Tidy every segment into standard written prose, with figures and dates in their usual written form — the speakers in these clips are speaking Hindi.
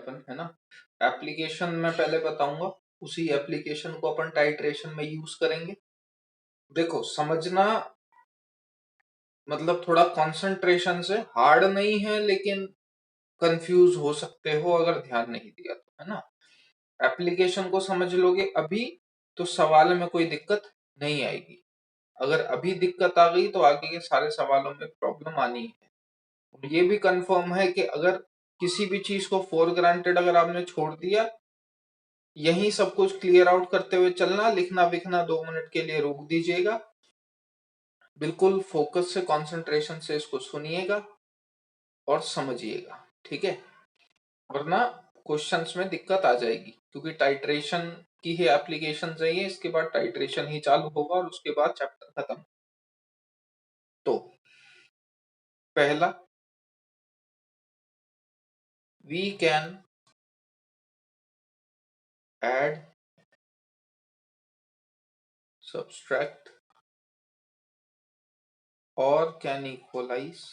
अपन, है ना। एप्लीकेशन मैं पहले बताऊंगा, उसी एप्लीकेशन को अपन टाइट्रेशन में यूज करेंगे। देखो समझना, मतलब थोड़ा कंसंट्रेशन से, हार्ड नहीं है लेकिन कंफ्यूज हो सकते हो अगर ध्यान नहीं दिया तो, है ना। एप्लीकेशन को समझ लोगे अभी तो सवाल में कोई दिक्कत नहीं आएगी। अगर अभी दिक्कत आ गई तो आगे के सारे सवालों में प्रॉब्लम आनी है। और ये भी कंफर्म है कि अगर किसी भी चीज को फॉर ग्रांटेड अगर आपने छोड़ दिया, यही सब कुछ क्लियर आउट करते हुए चलना, लिखना विखना 2 मिनट के लिए रोक दीजिएगा, बिल्कुल फोकस से कंसंट्रेशन से इसको सुनिएगा और समझिएगा, ठीक है। वरना क्वेश्चंस में दिक्कत आ जाएगी, क्योंकि टाइट्रेशन की ही एप्लीकेशन चाहिए, इसके बाद टाइट्रेशन ही चालू होगा और उसके बाद चैप्टर खत्म। तो पहला, वी कैन ऐड, सब्सट्रैक्ट और can equalise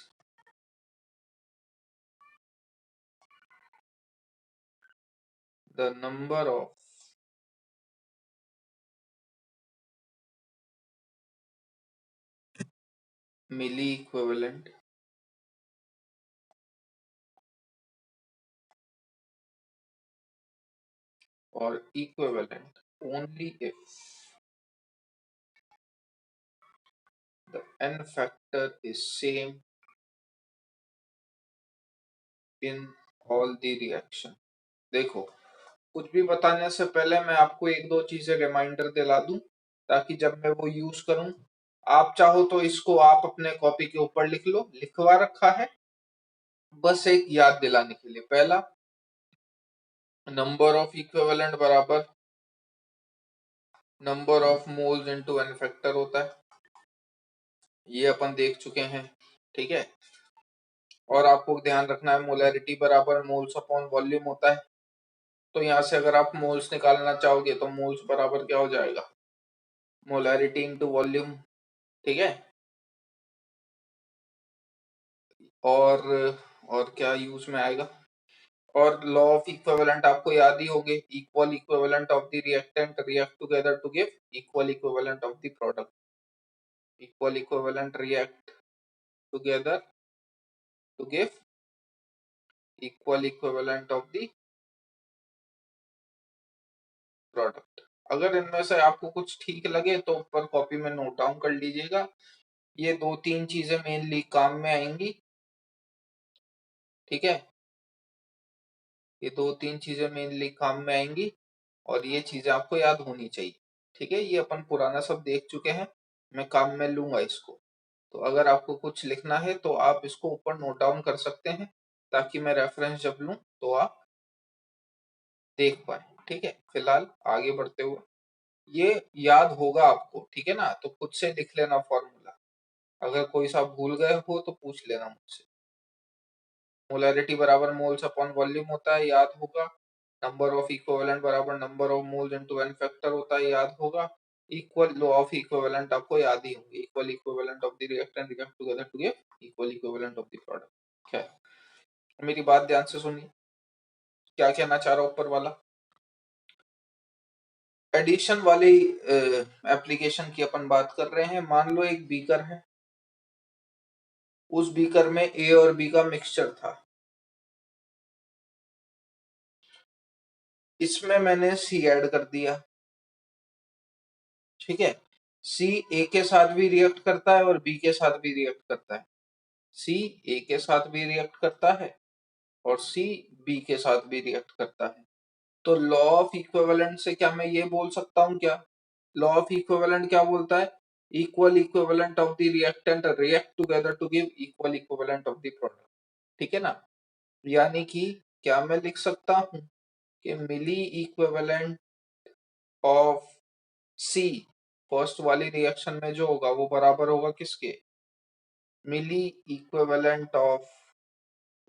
the number of milli equivalent or equivalent only if the n factor is same in all the reaction। देखो, कुछ भी बताने से पहले मैं आपको एक दो चीजें रिमाइंडर दिला दूं, ताकि जब मैं वो यूज करूं, आप चाहो तो इसको आप अपने कॉपी के ऊपर लिख लो, लिखवा रखा है, बस एक याद दिलाने के लिए। पहला, नंबर ऑफ इक्विवेलेंट बराबर number of moles into N factor होता है, ये अपन देख चुके हैं, ठीक है। और आपको ध्यान रखना है मोलैरिटी बराबर मोल्स अपॉन वॉल्यूम होता है। तो यहां से अगर आप मोल्स निकालना चाहोगे तो मोल्स बराबर क्या हो जाएगा, मोलैरिटी इनटू वॉल्यूम, ठीक है। और क्या यूज में आएगा, और लॉ ऑफ इक्विवेलेंट आपको याद ही होंगे, equal equivalent of the reactant react together to give equal equivalent of the product, equal equivalent react together to give equal equivalent of the product. अगर इनमें से आपको कुछ ठीक लगे तो ऊपर कॉपी में नोट डाउन कर लीजिएगा। ये दो तीन चीजें मेनली काम में आएंगी, ठीक है। ये दो तीन चीजें मेनली काम में आएंगी और ये चीजें आपको याद होनी चाहिए, ठीक है। ये अपन पुराना सब देख चुके हैं, मैं काम में लूंगा इसको। तो अगर आपको कुछ लिखना है तो आप इसको ऊपर नोट डाउन कर सकते हैं, ताकि मैं रेफरेंस जब लूं तो आप देख पाए, ठीक है। फिलहाल आगे बढ़ते हुए, ये याद होगा आपको, ठीक है ना, तो खुद से लिख लेना फॉर्मूला। अगर कोई सा भूल गए हो तो पूछ लेना मुझसे। मोलैरिटी बराबर मोल्स अपॉन वॉल्यूम होता है, याद होगा। नंबर ऑफ इक्विवेलेंट बराबर number of moles into N factor होता है, याद होगा। इक्वल लॉ ऑफ इक्विवेलेंट आपको याद ही होंगे, equal equivalent of the reactant react together to give equal equivalent of the product. क्या मेरी बात ध्यान से सुनिए, क्या कहना चाह रहा हूं ऊपर वाला। एडिशन वाली एप्लीकेशन की अपन बात कर रहे हैं। मान लो एक बीकर है, उस बीकर में ए और बी का मिक्सचर था, इसमें मैंने सी ऐड कर दिया, ठीक है। सी ए के साथ भी रिएक्ट करता है और बी के साथ भी रिएक्ट करता है, सी ए के साथ भी रिएक्ट करता है और सी बी के साथ भी रिएक्ट करता है। तो लॉ ऑफ इक्विवेलेंट से क्या मैं ये बोल सकता हूं, क्या लॉ ऑफ इक्विवेलेंट क्या बोलता है, equal equivalent of the reactant react together to give equal equivalent of the product, ठीक है ना। यानी कि क्या मैं लिख सकता हूं कि milli equivalent of C first वाली रिएक्शन में जो होगा वो बराबर होगा किसके, मिली इक्विवेलेंट ऑफ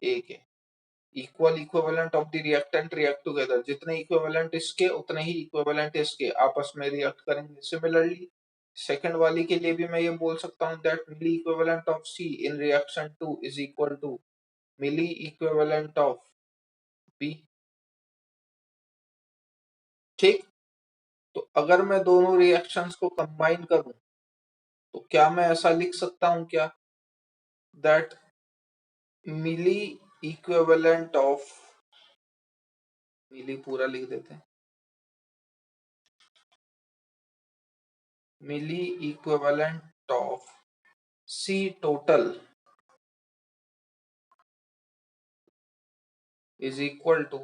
ए के। Equal equivalent of the reactant react together, जितने इक्विवेलेंट इसके उतने ही इक्विवेलेंट इसके आपस में रिएक्ट करेंगे। सिमिलरली सेकंड वाली के लिए भी मैं ये बोल सकता हूँ that milli equivalent of C in reaction 2 is equal to milli equivalent of B, ठीक। तो अगर मैं दोनों रिएक्शंस को कंबाइन करूं तो क्या मैं ऐसा लिख सकता हूं क्या, that milli equivalent of, milli पूरा लिख देते हैं, milli equivalent of C total is equal to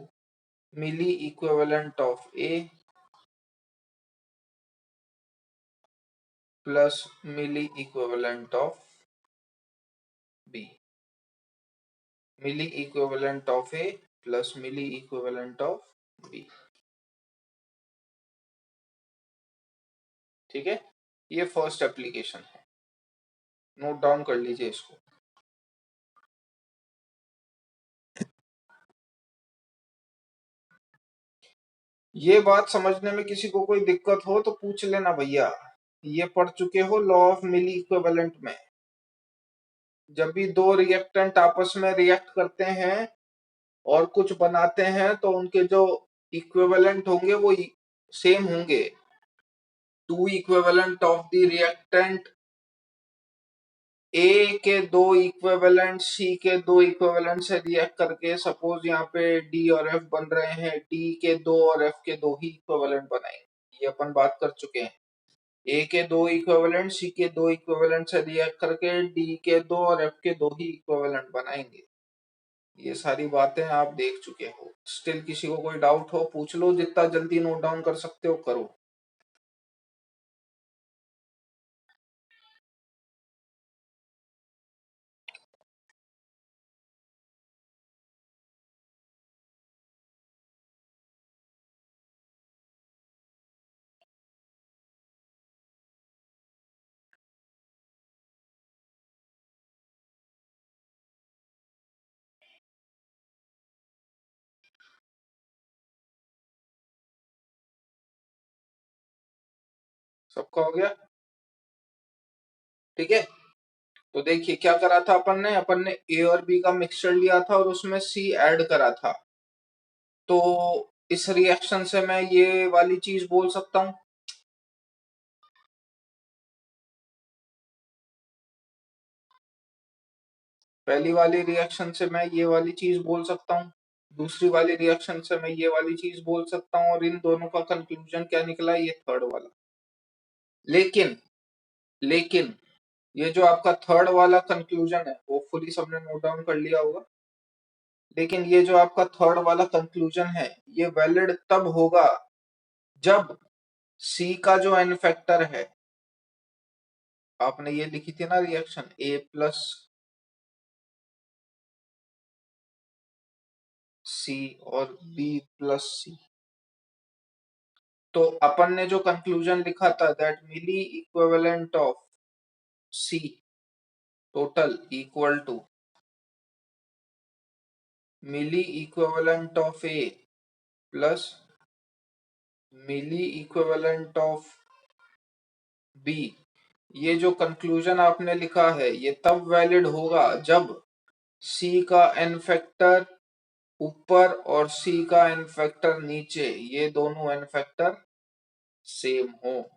milli equivalent of A plus milli equivalent of B, milli equivalent of A plus milli equivalent of B। ठीक है, ये फर्स्ट एप्लीकेशन है, नोट डाउन कर लीजिए इसको। ये बात समझने में किसी को कोई दिक्कत हो तो पूछ लेना भैया, ये पढ़ चुके हो लॉ ऑफ मिली इक्विवेलेंट में। जब भी दो रिएक्टेंट आपस में रिएक्ट करते हैं और कुछ बनाते हैं तो उनके जो इक्विवेलेंट होंगे वो सेम होंगे। Two equivalent of the reactant A के दो इक्विवेलेंट सी के दो इक्विवेलेंट से रिएक्ट करके, सपोज यहाँ पे डी और एफ बन रहे हैं, डी के दो और एफ के दो ही इक्विवेलेंट बनाएंगे, ये अपन बात कर चुके हैं। ए के दो इक्विवेलेंट सी के दो इक्विवेलेंट से रिएक्ट करके डी के दो और एफ के दो ही इक्विवेलेंट बनाएंगे। ये सारी बातें आप देख चुके हो। स्टिल किसी को कोई डाउट हो पूछ लो, जितना जल्दी नोट डाउन कर सकते हो करो। सबका हो गया, ठीक है। तो देखिए क्या करा था अपन ने ए और बी का मिक्सचर लिया था और उसमें सी ऐड करा था। तो इस रिएक्शन से मैं ये वाली चीज बोल सकता हूं, पहली वाली रिएक्शन से मैं ये वाली चीज बोल सकता हूँ, दूसरी वाली रिएक्शन से मैं ये वाली चीज बोल सकता हूँ, और इन दोनों का कंक्लूजन क्या निकला, ये थर्ड वाला। लेकिन लेकिन ये जो आपका थर्ड वाला कंक्लूजन है वो फुली सबने नोट डाउन कर लिया होगा। लेकिन ये जो आपका थर्ड वाला कंक्लूजन है ये वैलिड तब होगा जब सी का जो एन फैक्टर है, आपने ये लिखी थी ना रिएक्शन ए प्लस सी और बी प्लस सी, तो अपन ने जो कंक्लूजन लिखा था that milli equivalent of C total equal to milli equivalent of A plus milli equivalent of B, ये जो कंक्लूजन आपने लिखा है ये तब वैलिड होगा जब सी का एन फैक्टर ऊपर और सी का एन फैक्टर नीचे, ये दोनों एन फैक्टर सेम हो।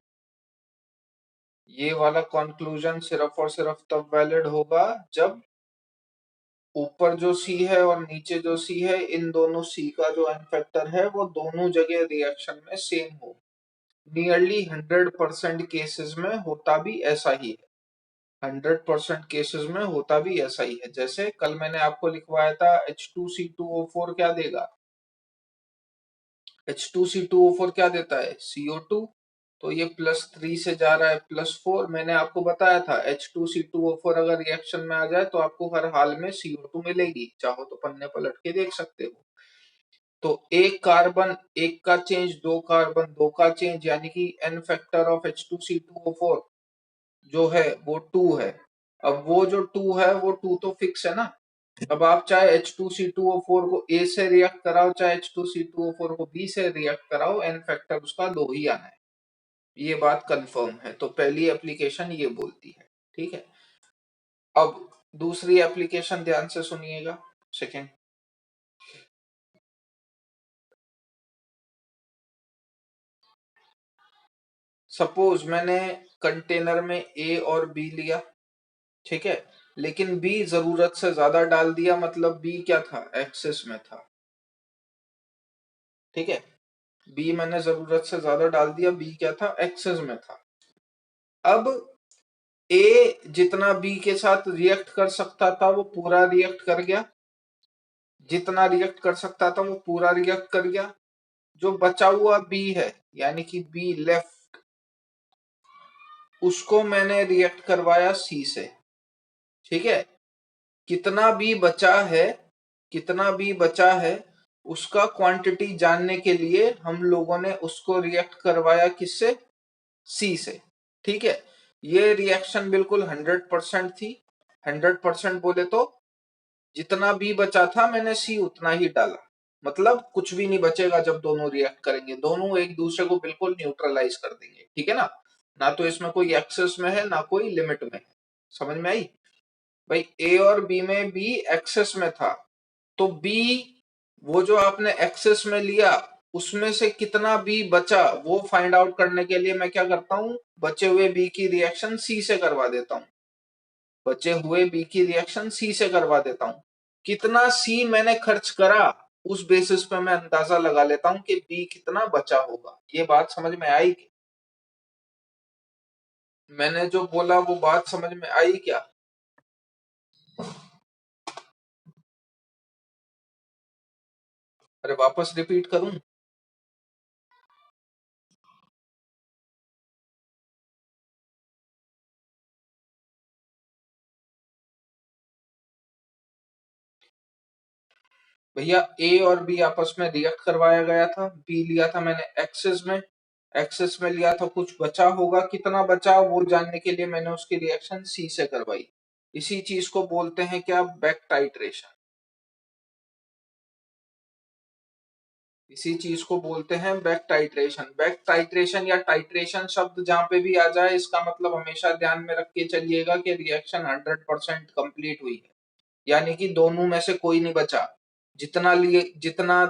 ये वाला कंक्लूजन सिर्फ और सिर्फ तब वैलिड होगा जब ऊपर जो सी है और नीचे जो सी है, इन दोनों सी का जो एन फैक्टर है वो दोनों जगह रिएक्शन में सेम हो। नियरली 100% केसेस में होता भी ऐसा ही है, 100% केसेस में होता भी ऐसा ही है। जैसे कल मैंने आपको लिखवाया था H2C2O4 क्या देगा, H2C2O4 क्या देता है, CO2। तो ये +3 से जा रहा है +4, मैंने आपको बताया था H2C2O4 अगर रिएक्शन में आ जाए तो आपको हर हाल में CO2 मिलेगी, चाहो तो पन्ने पलट के देख सकते हो। तो एक कार्बन एक का चेंज, दो कार्बन दो का चेंज, यानी कि एन फैक्टर ऑफ H2C2O4 जो है वो 2 है। अब वो जो 2 है वो 2 तो फिक्स है ना। अब आप चाहे H2C2O4 को A से रिएक्ट कराओ, चाहे H2C2O4 को B से रिएक्ट कराओ, एन फैक्टर उसका 2 ही आना है, ये बात कंफर्म है। तो पहली एप्लीकेशन ये बोलती है, ठीक है। अब दूसरी एप्लीकेशन ध्यान से सुनिएगा, सेकेंड। सपोज मैंने कंटेनर में ए और बी लिया, ठीक है, लेकिन बी जरूरत से ज्यादा डाल दिया, मतलब बी क्या था, एक्सेस में था, ठीक है, बी मैंने जरूरत से ज्यादा डाल दिया, बी क्या था, एक्सेस में था। अब ए जितना बी के साथ रिएक्ट कर सकता था वो पूरा रिएक्ट कर गया, जितना रिएक्ट कर सकता था वो पूरा रिएक्ट कर गया। जो बचा हुआ बी है, यानी कि बी लेफ्ट, उसको मैंने रिएक्ट करवाया सी से, ठीक है। कितना बी बचा है, कितना बी बचा है, उसका क्वांटिटी जानने के लिए हम लोगों ने उसको रिएक्ट करवाया किससे, सी से, ठीक है। ये रिएक्शन बिल्कुल 100% थी। 100% बोले तो जितना बी बचा था मैंने सी उतना ही डाला, मतलब कुछ भी नहीं बचेगा जब दोनों रिएक्ट करेंगे, दोनों एक दूसरे को बिल्कुल न्यूट्रलाइज कर देंगे, ठीक है ना। ना तो इसमें कोई एक्सेस में है ना कोई लिमिट में है। समझ में आई भाई? ए और बी में बी एक्सेस में था, तो बी, वो जो आपने एक्सेस में लिया उसमें से कितना बी बचा वो फाइंड आउट करने के लिए मैं क्या करता हूं, बचे हुए बी की रिएक्शन सी से करवा देता हूं, बचे हुए बी की रिएक्शन सी से करवा देता हूं। कितना सी मैंने खर्च करा उस बेसिस पे मैं अंदाजा लगा लेता हूं कि बी कितना बचा होगा। ये बात समझ में आई? मैंने जो बोला वो बात समझ में आई क्या? अरे वापस रिपीट करूं? भैया ए और बी आपस में रिएक्ट करवाया गया था, बी लिया था मैंने एक्सेस में, एक्सेस में लिया था, कुछ बचा होगा, कितना बचा वो जानने के लिए मैंने उसकी रिएक्शन सी से करवाई। इसी चीज को बोलते हैं क्या, बैक टाइट्रेशन। इसी चीज को बोलते हैं बैक टाइट्रेशन। बैक टाइट्रेशन या टाइट्रेशन शब्द जहां पे भी आ जाए इसका मतलब हमेशा ध्यान में रख के चलिएगा कि रिएक्शन 100% कंप्लीट हुई है, यानी कि दोनों में से कोई नहीं बचा। जितना लिए, जितना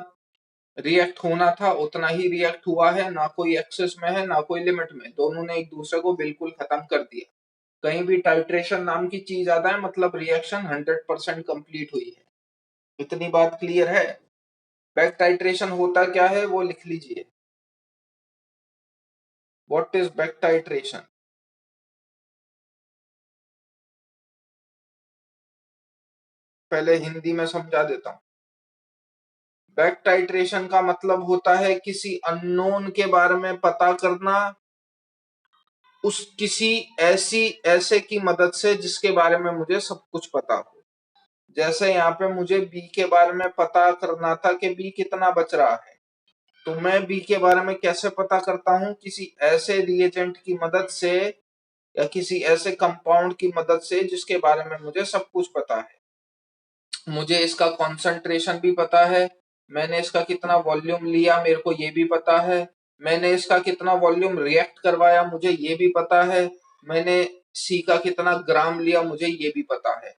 रिएक्ट होना था उतना ही रिएक्ट हुआ है, ना कोई एक्सेस में है ना कोई लिमिट में, दोनों ने एक दूसरे को बिल्कुल खत्म कर दिया। कहीं भी टाइट्रेशन नाम की चीज आता है मतलब रिएक्शन 100% कंप्लीट हुई है। इतनी बात क्लियर है? बैक टाइट्रेशन होता क्या है वो लिख लीजिए। What is back titration? पहले हिंदी में समझा देता हूँ। बैक टाइट्रेशन का मतलब होता है किसी अननोन के बारे में पता करना, उस किसी ऐसी ऐसे की मदद से जिसके बारे में मुझे सब कुछ पता हो। जैसे यहाँ पे मुझे बी के बारे में पता करना था कि बी कितना बच रहा है, तो मैं बी के बारे में कैसे पता करता हूँ, किसी ऐसे रिएजेंट की मदद से या किसी ऐसे कंपाउंड की मदद से जिसके बारे में मुझे सब कुछ पता है। मुझे इसका कॉन्सेंट्रेशन भी पता है, मैंने इसका कितना वॉल्यूम लिया मेरे को ये भी पता है, मैंने इसका कितना वॉल्यूम रिएक्ट करवाया मुझे ये भी पता है, मैंने सी का कितना ग्राम लिया मुझे ये भी पता है।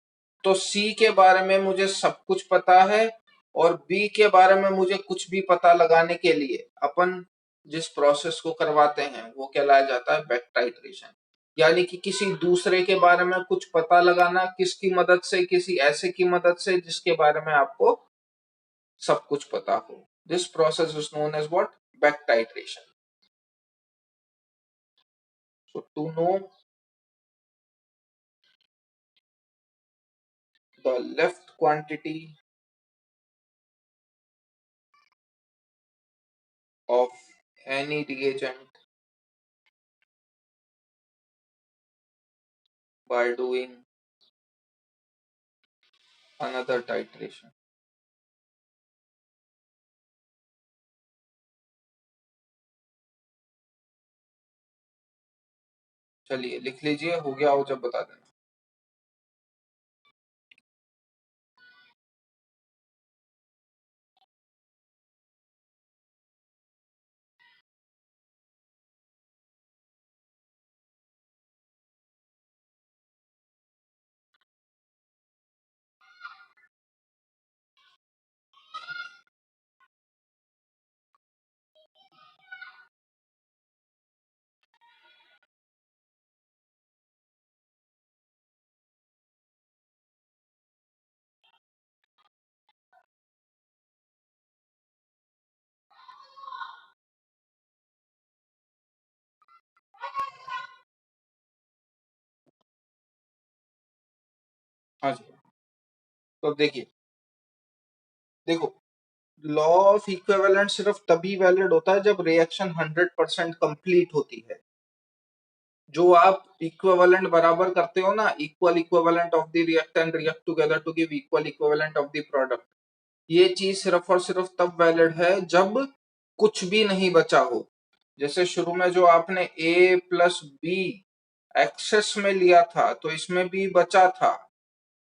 तो सी के बारे में मुझे सब कुछ पता है, और बी के बारे में मुझे कुछ भी पता लगाने के लिए अपन जिस प्रोसेस को करवाते हैं वो कहलाया जाता है बैक टाइट्रेशन। यानी कि किसी दूसरे के बारे में कुछ पता लगाना, किसकी मदद से, किसी ऐसे की मदद से जिसके बारे में आपको सब कुछ पता हो। This process is known as what, back titration. So to know the left quantity of any reagent by doing another titration। चलिए लिख लीजिए, हो गया हो जब बता देना। हाँ जी, तो देखिए, देखो, लॉ ऑफ इक्विवेलेंट सिर्फ तभी वैलिड होता है जब रिएक्शन 100% कंप्लीट होती है। जो आप इक्विवेलेंट बराबर करते हो ना, equal equivalent of the reactant react together to give equal equivalent of the product, ये चीज सिर्फ और सिर्फ तब वैलिड है जब कुछ भी नहीं बचा हो। जैसे शुरू में जो आपने a प्लस बी एक्सेस में लिया था, तो इसमें भी बचा था,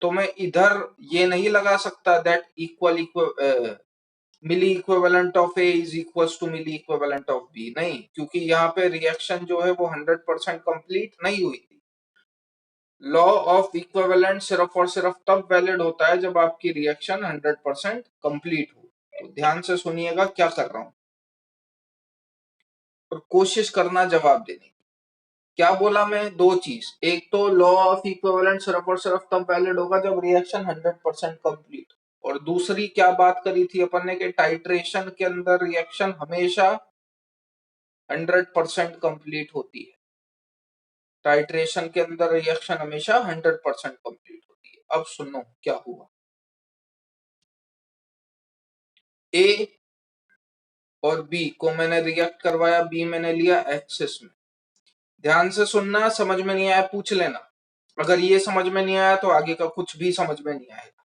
तो मैं इधर ये नहीं लगा सकता that equal milli equivalent of A is equals to milli equivalent of B, नहीं, क्योंकि यहाँ पे रिएक्शन जो है वो 100% कंप्लीट नहीं हुई थी। लॉ ऑफ इक्विवेलेंट सिर्फ और सिर्फ तब वैलिड होता है जब आपकी रिएक्शन 100% कंप्लीट हो। तो ध्यान से सुनिएगा क्या कर रहा हूं और कोशिश करना जवाब देने की। क्या बोला मैं? दो चीज, एक तो लॉ ऑफ इक्विवेलेंट सिर्फ और सिर्फ तब वैलिड होगा जब रिएक्शन 100% कंप्लीट, और दूसरी क्या बात करी थी अपन ने कि टाइट्रेशन के अंदर रिएक्शन हमेशा 100% कंप्लीट होती है। टाइट्रेशन के अंदर रिएक्शन हमेशा 100% कंप्लीट होती है। अब सुनो क्या हुआ। ए और बी को मैंने रिएक्ट करवाया, बी मैंने लिया एक्सेस में। ध्यान से सुनना, समझ में नहीं आया पूछ लेना। अगर ये समझ में नहीं आया तो आगे का कुछ भी समझ में नहीं आएगा।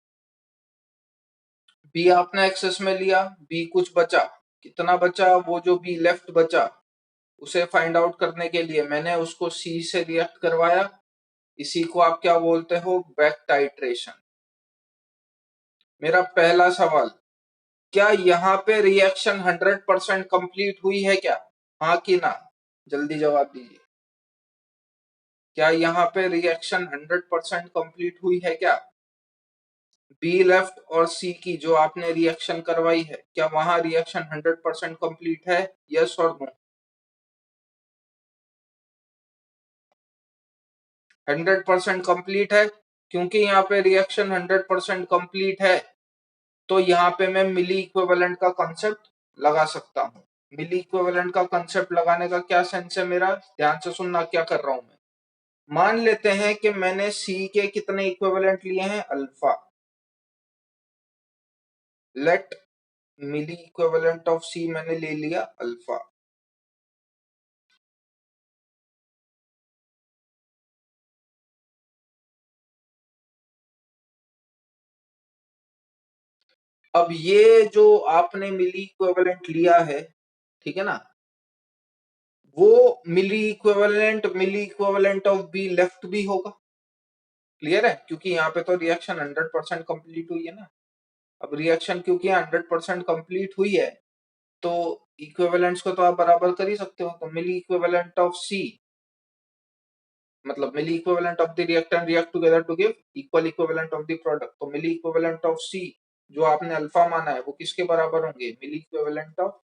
बी आपने एक्सेस में लिया, बी कुछ बचा, कितना बचा? वो जो बी लेफ्ट बचा उसे फाइंड आउट करने के लिए मैंने उसको सी से रिएक्ट करवाया। इसी को आप क्या बोलते हो? Back titration. मेरा पहला सवाल, क्या यहाँ पे रिएक्शन 100% कंप्लीट हुई है क्या? हाँ कि ना? जल्दी जवाब दीजिए। क्या यहाँ पे रिएक्शन 100% कंप्लीट हुई है क्या? बी लेफ्ट और सी की जो आपने रिएक्शन करवाई है, क्या वहां रिएक्शन 100% कंप्लीट है? यस और नो? 100% कंप्लीट है, क्योंकि यहाँ पे रिएक्शन 100% कंप्लीट है तो यहाँ पे मैं मिली इक्विवेलेंट का कंसेप्ट लगा सकता हूँ। मिली इक्विवेलेंट का कंसेप्ट लगाने का क्या सेंस है मेरा? ध्यान से सुनना क्या कर रहा हूं मैं। मान लेते हैं कि मैंने सी के कितने इक्विवेलेंट लिए हैं? Alpha. Let milli equivalent of C मैंने ले लिया अल्फा। अब ये जो आपने मिली इक्विवेलेंट लिया है, ठीक है ना, वो मिली इक्विवेलेंट ऑफ बी लेफ्ट भी होगा। क्लियर है? क्योंकि यहाँ पे तो रिएक्शन 100% कंप्लीट हुई है ना। अब रिएक्शन क्योंकि 100% कंप्लीट हुई है तो इक्विवेलेंट्स को तो आप बराबर कर ही सकते हो। तो मिली इक्विवेलेंट ऑफ सी मतलब milli equivalent of the reactant react together to give equal equivalent of the product. तो मिली इक्विवेलेंट ऑफ सी जो आपने अल्फा माना है वो किसके बराबर होंगे? Milli equivalent of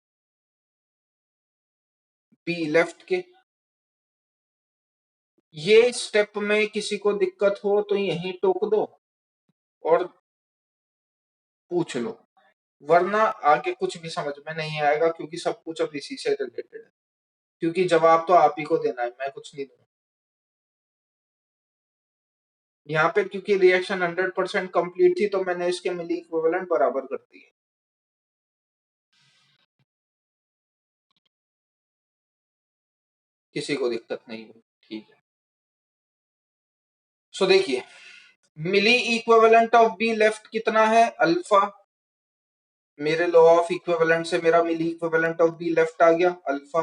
B left के। ये स्टेप में किसी को दिक्कत हो तो यहीं टोक दो और पूछ लो, वरना आगे कुछ भी समझ में नहीं आएगा, क्योंकि सब कुछ अब इसी से रिलेटेड है। क्योंकि जवाब तो आप ही को देना है, मैं कुछ नहीं दूंगा यहाँ पे। क्योंकि रिएक्शन 100% कंप्लीट थी तो मैंने इसके मिली इक्विवेलेंट बराबर कर दिए। किसी को दिक्कत नहीं हुई? ठीक है। सो देखिए, मिली इक्विवेलेंट ऑफ बी लेफ्ट कितना है? अल्फा। मेरे लॉ ऑफ इक्विवेलेंट से मेरा मिली इक्विवेलेंट ऑफ बी लेफ्ट आ गया अल्फा।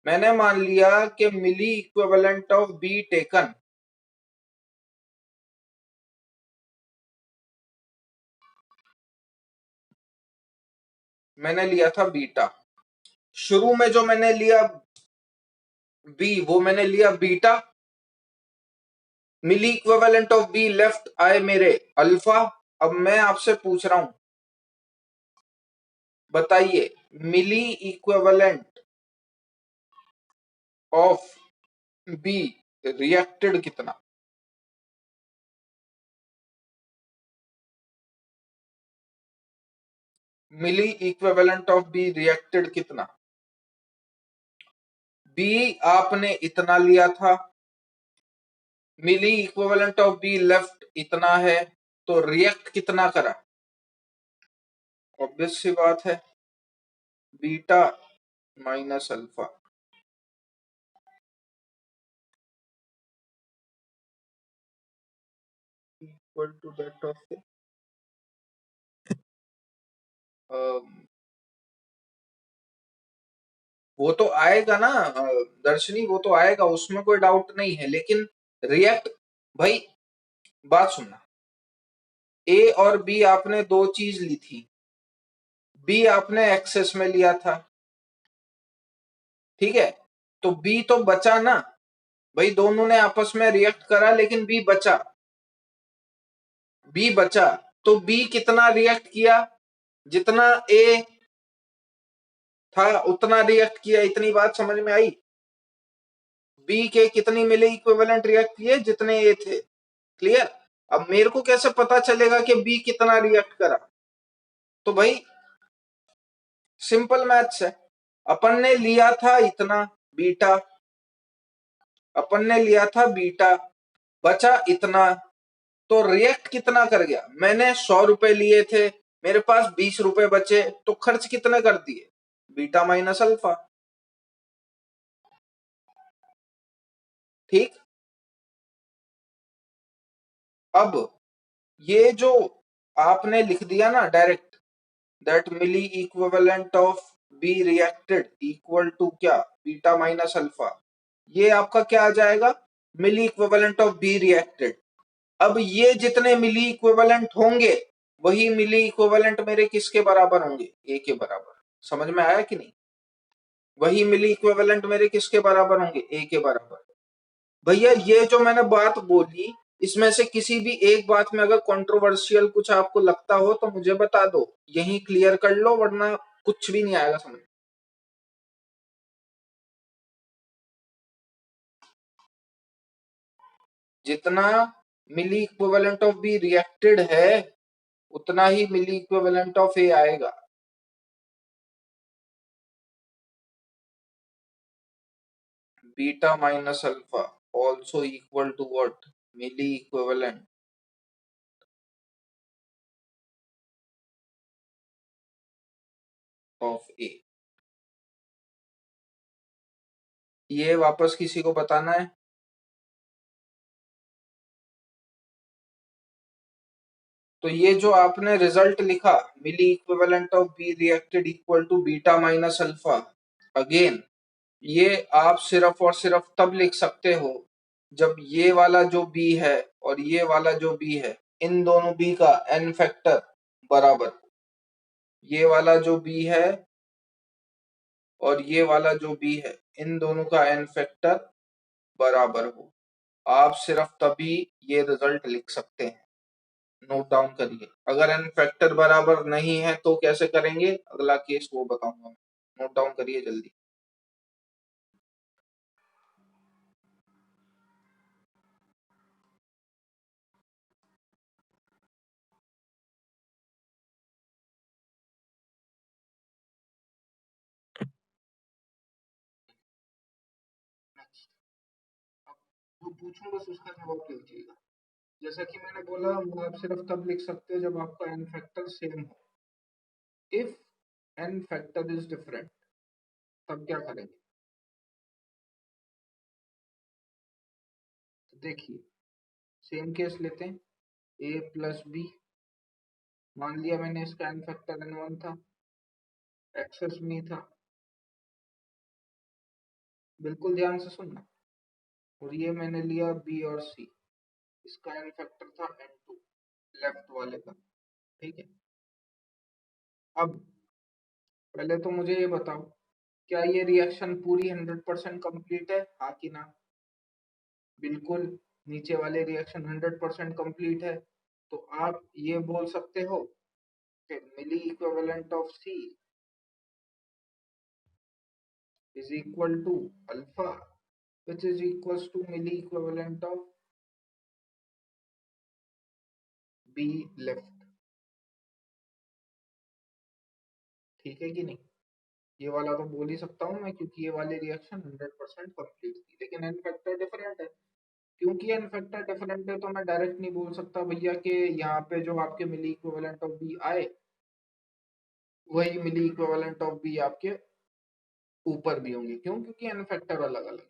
मैंने मान लिया कि milli equivalent of B taken मैंने लिया था बीटा। शुरू में जो मैंने लिया बी वो मैंने लिया beta. Milli equivalent of B left आए मेरे अल्फा। अब मैं आपसे पूछ रहा हूं, बताइए मिली इक्विवेलेंट ऑफ बी रिएक्टेड कितना? मिली इक्विवेलेंट ऑफ बी रिएक्टेड कितना? बी आपने इतना लिया था, मिली इक्विवेलेंट ऑफ बी लेफ्ट इतना है तो रिएक्ट कितना करा? ऑब्वियस सी बात है, beta minus alpha. Equal to that of वो तो आएगा ना दर्शनी, वो तो आएगा, उसमें कोई डाउट नहीं है, लेकिन रिएक्ट, भाई बात सुनना, ए और बी आपने दो चीज ली थी, बी आपने एक्सेस में लिया था, ठीक है, तो बी तो बचा ना भाई, दोनों ने आपस में रिएक्ट करा लेकिन बी बचा, बी बचा, तो बी कितना रिएक्ट किया? जितना ए था उतना रिएक्ट किया, इतनी बात समझ में आई? बी के कितनी मिली इक्विवेलेंट रिएक्ट किए? जितने ए थे। क्लियर? अब मेरे को कैसे पता चलेगा कि बी कितना रिएक्ट करा? तो भाई सिंपल मैथ्स है, अपन ने लिया था इतना बीटा, अपन ने लिया था बीटा, बचा इतना, तो रिएक्ट कितना कर गया? मैंने 100 रुपए लिए थे, मेरे पास 20 रुपए बचे, तो खर्च कितने कर दिए? Beta minus alpha. ठीक, अब ये जो आपने लिख दिया ना direct, that milli equivalent of B reacted equal to क्या? Beta minus alpha. ये आपका क्या आ जाएगा? Milli equivalent of B reacted. अब ये जितने मिली इक्विवेलेंट होंगे वही मिली इक्विवेलेंट मेरे किसके बराबर होंगे? ए के बराबर। समझ में आया कि नहीं? वही मिली इक्विवेलेंट मेरे किसके बराबर होंगे? ए के बराबर। भैया ये जो मैंने बात बोली, इसमें से किसी भी एक बात में अगर कंट्रोवर्शियल कुछ आपको लगता हो तो मुझे बता दो, यही क्लियर कर लो, वरना कुछ भी नहीं आएगा समझ। जितना मिली इक्विवेलेंट ऑफ बी रिएक्टेड है उतना ही मिली इक्विवेलेंट ऑफ ए आएगा। Beta minus alpha also equal to what? Milli equivalent of A। ये वापस किसी को बताना है? तो ये जो आपने रिजल्ट लिखा, milli equivalent of B reacted equal to beta minus alpha, again ये आप सिर्फ और सिर्फ तब लिख सकते हो जब ये वाला जो बी है और ये वाला जो बी है, इन दोनों बी का एन फैक्टर बराबर हो। ये वाला जो बी है और ये वाला जो बी है, इन दोनों का एन फैक्टर बराबर हो, आप सिर्फ तभी ये रिजल्ट लिख सकते हैं। नोट डाउन करिए। अगर एन फैक्टर बराबर नहीं है तो कैसे करेंगे, अगला केस वो बताऊंगा। नोट डाउन करिए जल्दी। जो पूछूं बस उसका जवाब दीजिएगा। जैसा कि मैंने बोला, वो आप सिर्फ तब लिख सकते हो जब आपका एन फैक्टर सेम हो। If N factor is different, तब क्या करेंगे? तो देखिए, सेम केस लेते हैं, ए प्लस बी। मान लिया मैंने इसका एन फैक्टर n1 था, एक्सेस में था, बिल्कुल ध्यान से सुनना, और ये मैंने लिया बी और सी, इसका एन फैक्टर था n2, लेफ्ट वाले का। ठीक है, अब पहले तो मुझे ये बताओ, क्या ये रिएक्शन पूरी 100% कंप्लीट है, हाँ कि ना? बिल्कुल। नीचे वाले रिएक्शन 100% कंप्लीट है, तो आप ये बोल सकते हो कि milli equivalent of C is equal to alpha, which is equals to milli equivalent of b left। ठीक है कि नहीं? ये वाला तो बोल ही सकता हूँ मैं, क्योंकि ये वाली रिएक्शन 100% कंप्लीट थी, लेकिन एन फैक्टर डिफरेंट है। क्योंकि एन फैक्टर डिफरेंट है तो मैं डायरेक्ट नहीं बोल सकता भैया कि यहाँ पे जो आपके मिली इक्विवेलेंट ऑफ बी आए वही मिली इक्विवेलेंट ऑफ बी आपके ऊपर भी होंगे। क्यों? क्योंकि एन फैक्टर अलग अलग है।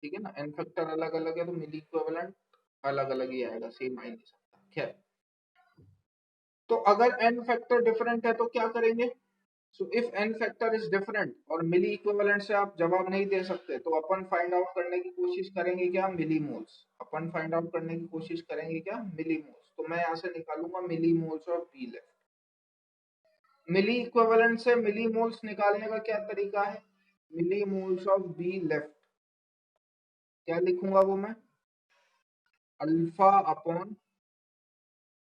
ठीक है ना, एन फैक्टर अलग अलग है तो मिली इक्विवेलेंट अलग अलग ही आएगा, सेम आ ही नहीं सकता। खैर, तो अगर एन फैक्टर डिफरेंट है तो क्या करेंगे? So if N factor is different और मिली इक्विवेलेंट से आप जवाब नहीं दे सकते तो अपन फाइंड आउट करने की कोशिश करेंगे क्या? Milli moles. अपन फाइंड आउट करने की कोशिश करेंगे क्या? Milli moles. तो मैं यहाँ से निकालूंगा milli moles of B left. Milli equivalent से मिली मोल्स निकालने का क्या तरीका है? Milli moles of B left क्या लिखूंगा वो मैं? Alpha upon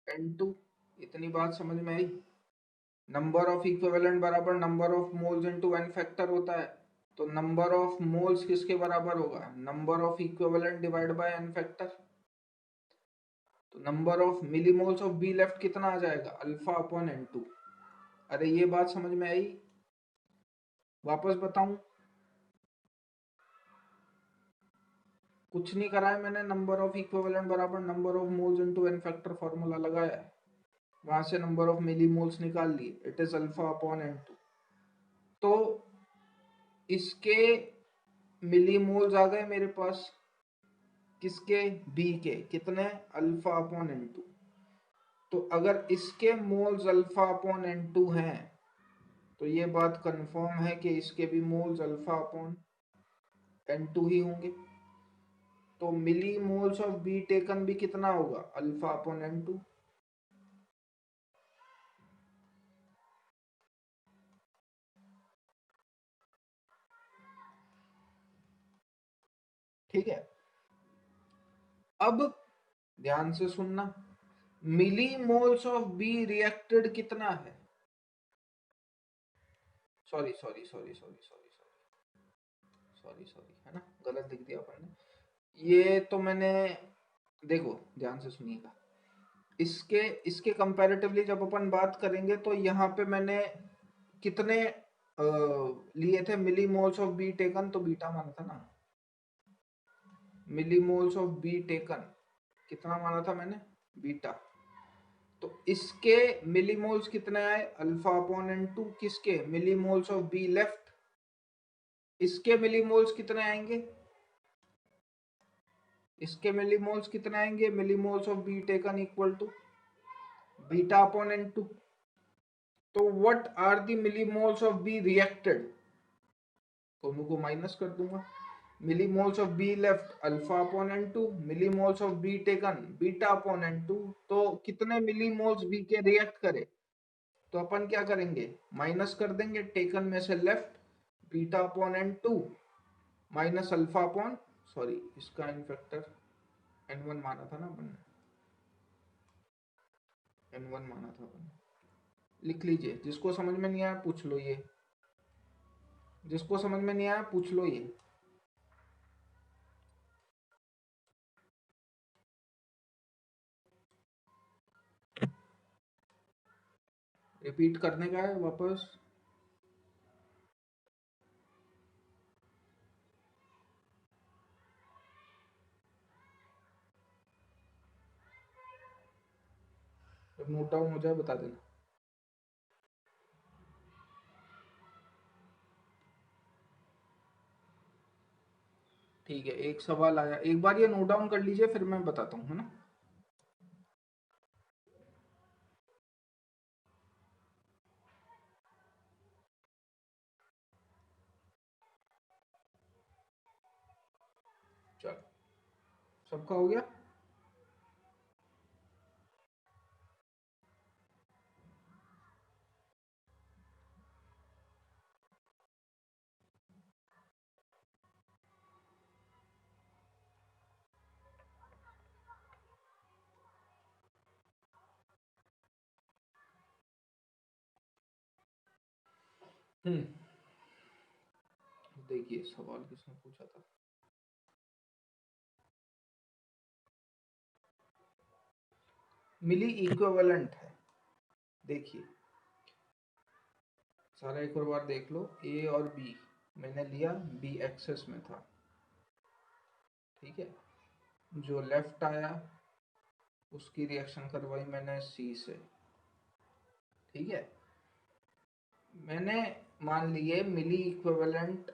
n2। इतनी बात समझ में आई? नंबर ऑफ इक्विवेलेंट बराबर number of moles into n factor होता है। तो नंबर ऑफ मोल्स किसके बराबर होगा? Number of equivalent divide by n factor. तो number of millimoles of B left कितना आ जाएगा? Alpha upon n2। अरे ये बात समझ में आई? वापस बताऊं? कुछ नहीं करा है मैंने, नंबर ऑफ इक्विवेलेंट बराबर number of moles into n factor formula लगाया है, वहां से नंबर ऑफ मिलीमोल्स निकाल लिए, it is alpha upon n2। तो इसके मिलीमोल्स आ गए मेरे पास, किसके? बी के। कितने? Alpha upon n2। तो अगर इसके मोल्स अल्फा अपॉन n2 हैं तो ये बात कंफर्म है कि इसके भी मोल्स अल्फा अपॉन n2 ही होंगे। तो मिली मोल्स ऑफ बी टेकन भी कितना होगा? Alpha upon n2। ठीक है, अब ध्यान से सुनना, मिली मोल्स ऑफ बी रिएक्टेड कितना है? Sorry sorry sorry sorry sorry sorry sorry, है ना, गलत लिख दिया अपन ने। ये तो मैंने, देखो ध्यान से सुनिएगा, इसके इसके कंपैरेटिवली जब अपन बात करेंगे तो यहाँ पे मैंने कितने लिए थे मिली मोल्स ऑफ बी टेकन? तो बीटा माना था ना, मिली मोल्स ऑफ बी टेकन कितना माना था मैंने? बीटा। तो इसके मिलीमोल्स कितने आए? Alpha upon n2। किसके? Millimoles of B left. इसके मिलीमोल्स कितने आएंगे? इसके मिलीमोल्स कितने आएंगे? Millimoles of B taken equal to beta upon n2। तो what are the millimoles of B reacted? दोनों को माइनस कर दूंगा। Millimoles of B left alpha upon n2, millimoles of B taken beta upon n2। तो कितने मिलीमोल्स बी के रिएक्ट करे? तो अपन क्या करेंगे? माइनस कर देंगे टेकन में से left, beta upon n2 minus alpha upon, sorry इसका इन फैक्टर n1 माना था ना अपन ने, n1 माना था अपन ने। लिख लीजिए, जिसको समझ में नहीं आया पूछ लो, ये जिसको समझ में नहीं आया पूछ लो ये। रिपीट करने का है वापस? जब नोट डाउन हो जाए बता देना। ठीक है, एक सवाल आया, एक बार ये नोट डाउन कर लीजिए फिर मैं बताता हूँ, है ना। चलो, सबका हो गया? देखिए सवाल किसने पूछा था। मिली इक्विवेलेंट है, देखिए सारा एक और बार देख लो। ए और बी मैंने लिया, बी एक्सेस में था, ठीक है। जो लेफ्ट आया उसकी रिएक्शन करवाई मैंने सी से, ठीक है। मैंने मान लिए मिली इक्विवेलेंट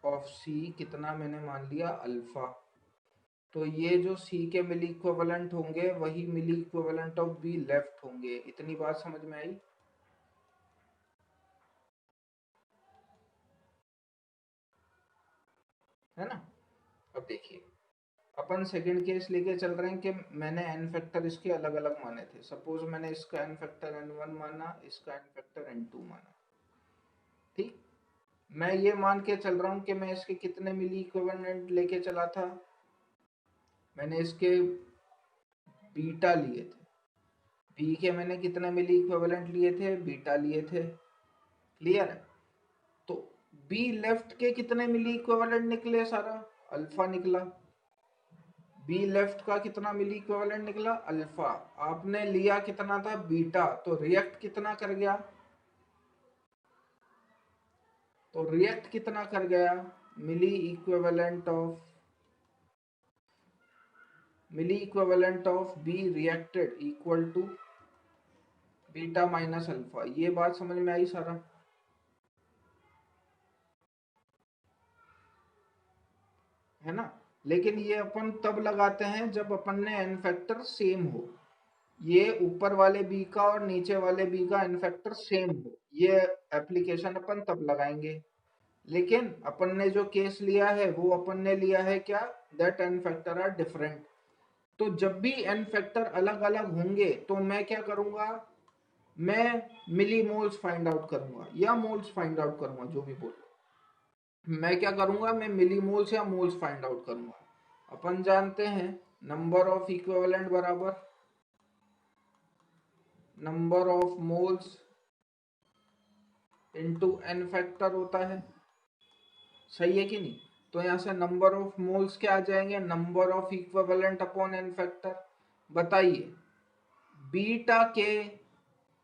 ऑफ सी कितना, मैंने मान लिया अल्फा। तो ये जो सी के मिली इक्विवेलेंट होंगे वही मिली इक्विवेलेंट ऑफ बी लेफ्ट होंगे। इतनी बात समझ में आई? है ना। अब देखिए, अपन सेकंड केस लेके चल रहे हैं कि मैंने एन फैक्टर इसके अलग अलग माने थे। सपोज मैंने इसका एन फैक्टर n1 माना, इसका एन फैक्टर n2 माना, ठीक। मैं ये मान के चल रहा हूं कि मैं इसके कितने मिली इक्विवेलेंट लेके चला था, मैंने इसके बीटा लिए थे। बी के मैंने कितने मिली इक्विवेलेंट लिए थे, बीटा लिए थे। क्लियर है। तो बी लेफ्ट के कितने मिली इक्विवेलेंट निकले, सारा अल्फा निकला। बी लेफ्ट का कितना मिली इक्विवेलेंट निकला, अल्फा। आपने लिया कितना था, बीटा। तो रिएक्ट कितना कर गया, तो रिएक्ट कितना कर गया, milli equivalent of B reacted equal to beta minus alpha. ये बात समझ में आई सारा? है ना। लेकिन ये अपन तब लगाते हैं जब अपन ने एन फैक्टर सेम हो। ये ऊपर वाले बी का और नीचे वाले बी का एन फैक्टर सेम हो, ये एप्लीकेशन अपन तब लगाएंगे। लेकिन अपन ने जो केस लिया है वो अपन ने लिया है क्या, that N factor are different. तो जब भी एन फैक्टर अलग अलग होंगे तो मैं क्या करूंगा, मैं मिली मोल्स फाइंड आउट करूंगा या मोल्स फाइंड आउट करूंगा, जो भी बोलो। मैं क्या करूंगा, मैं मिली मोल्स या मोल्स फाइंड आउट करूंगा। अपन जानते हैं नंबर ऑफ इक्विवेलेंट बराबर number of moles into N factor होता है। सही है कि नहीं? तो यहां से नंबर ऑफ मोल्स क्या आ जाएंगे, number of equivalent upon N factor. बताइए बीटा के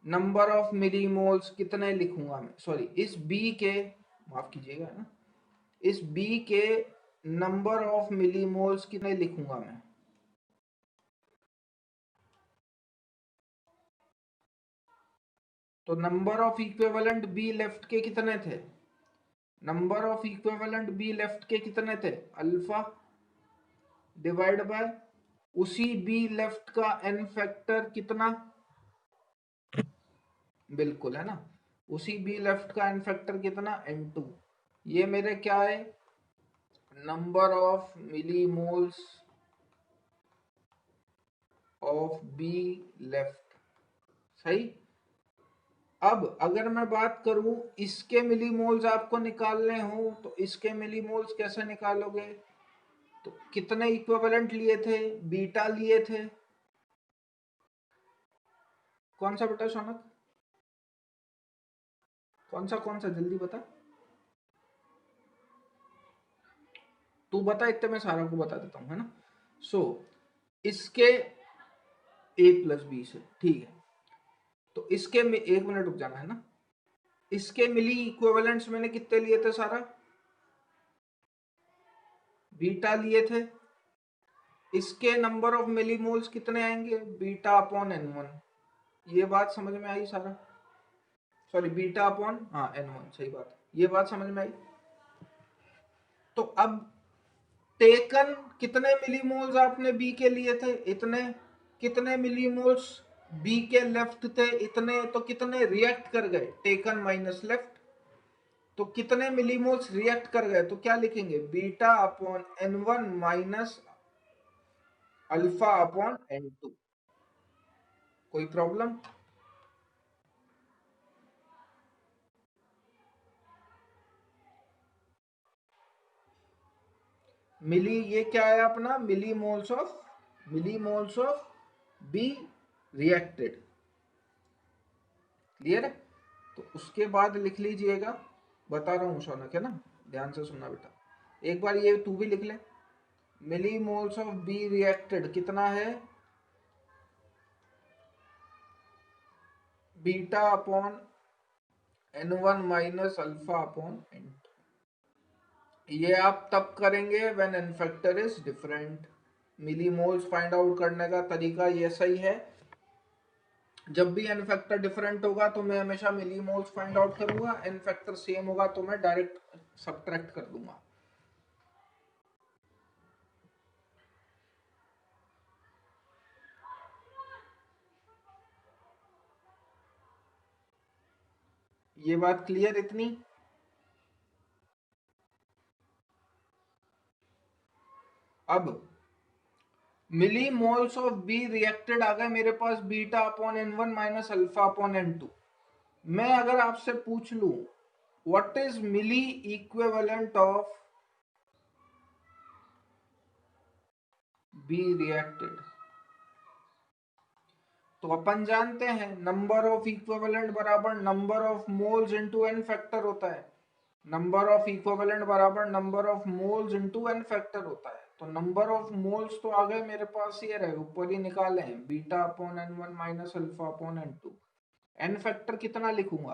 नंबर ऑफ मिलीमोल्स कितने लिखूंगा मैं, सॉरी इस बी के, माफ कीजिएगा ना, इस बी के नंबर ऑफ मिलीमोल्स कितने लिखूंगा मैं। तो number of equivalent B left के कितने थे, number of equivalent B left के कितने थे, अल्फा डिवाइड बाय उसी बी लेफ्ट का एन फैक्टर कितना, बिल्कुल है ना, उसी बी लेफ्ट का एन फैक्टर कितना, n2। ये मेरे क्या है, number of millimoles of B left. सही। अब अगर मैं बात करूं इसके मिलीमोल्स आपको निकालने हो तो इसके मिलीमोल्स कैसे निकालोगे, तो कितने इक्विवेलेंट लिए थे, बीटा लिए थे। कौन सा बेटा शौनक, कौन सा जल्दी बता, तू बता, इतने मैं सारा को बता देता हूं, है ना। सो इसके a प्लस बी से, ठीक है। तो इसके में 1 मिनट रुक जाना है ना। इसके मिली इक्विवेलेंट्स मैंने कितने लिए थे, सारा बीटा लिए थे। इसके नंबर ऑफ मिलीमोल्स कितने आएंगे, बीटा अपॉन n1। ये बात समझ में आई सारा, सॉरी बीटा अपॉन हाँ n1, सही बात है, ये बात समझ में आई। तो अब टेकन कितने मिलीमोल्स आपने बी के लिए थे, इतने। कितने मिलीमोल्स बी के लेफ्ट थे, इतने। तो कितने रिएक्ट कर गए, टेकन माइनस लेफ्ट। तो कितने मिलीमोल्स रिएक्ट कर गए, तो क्या लिखेंगे, beta upon n1 minus alpha upon n2। कोई प्रॉब्लम? मिली, ये क्या है अपना, milli moles of B reacted. Clear है। तो उसके बाद लिख लीजिएगा, बता रहा हूँ शौनक, है ना, ध्यान से सुनना बेटा। एक बार ये तू भी लिख ले, milli moles of B reacted कितना है, beta upon n1 minus alpha upon n2। ये आप तब करेंगे when n factor is different. Milli moles find out करने का तरीका ये सही है, जब भी n फैक्टर डिफरेंट होगा तो मैं हमेशा मिली मोल्स फाइंड आउट करूंगा, n फैक्टर सेम होगा तो मैं डायरेक्ट सब्ट्रैक्ट कर दूंगा। ये बात क्लियर इतनी? अब milli moles of B reacted आ गए मेरे पास beta upon n1 minus alpha upon n2। मैं अगर आपसे पूछ लूं what is milli equivalent of B reacted, तो अपन जानते हैं नंबर ऑफ इक्विवेलेंट बराबर number of moles into n factor होता है। नंबर ऑफ इक्विवेलेंट बराबर number of moles into n factor होता है। तो नंबर ऑफ मोल्स तो आ गए मेरे पास, ये रहे ऊपर ही निकाले हैं, beta upon n1 minus alpha upon n2। n factor कितना लिखूंगा?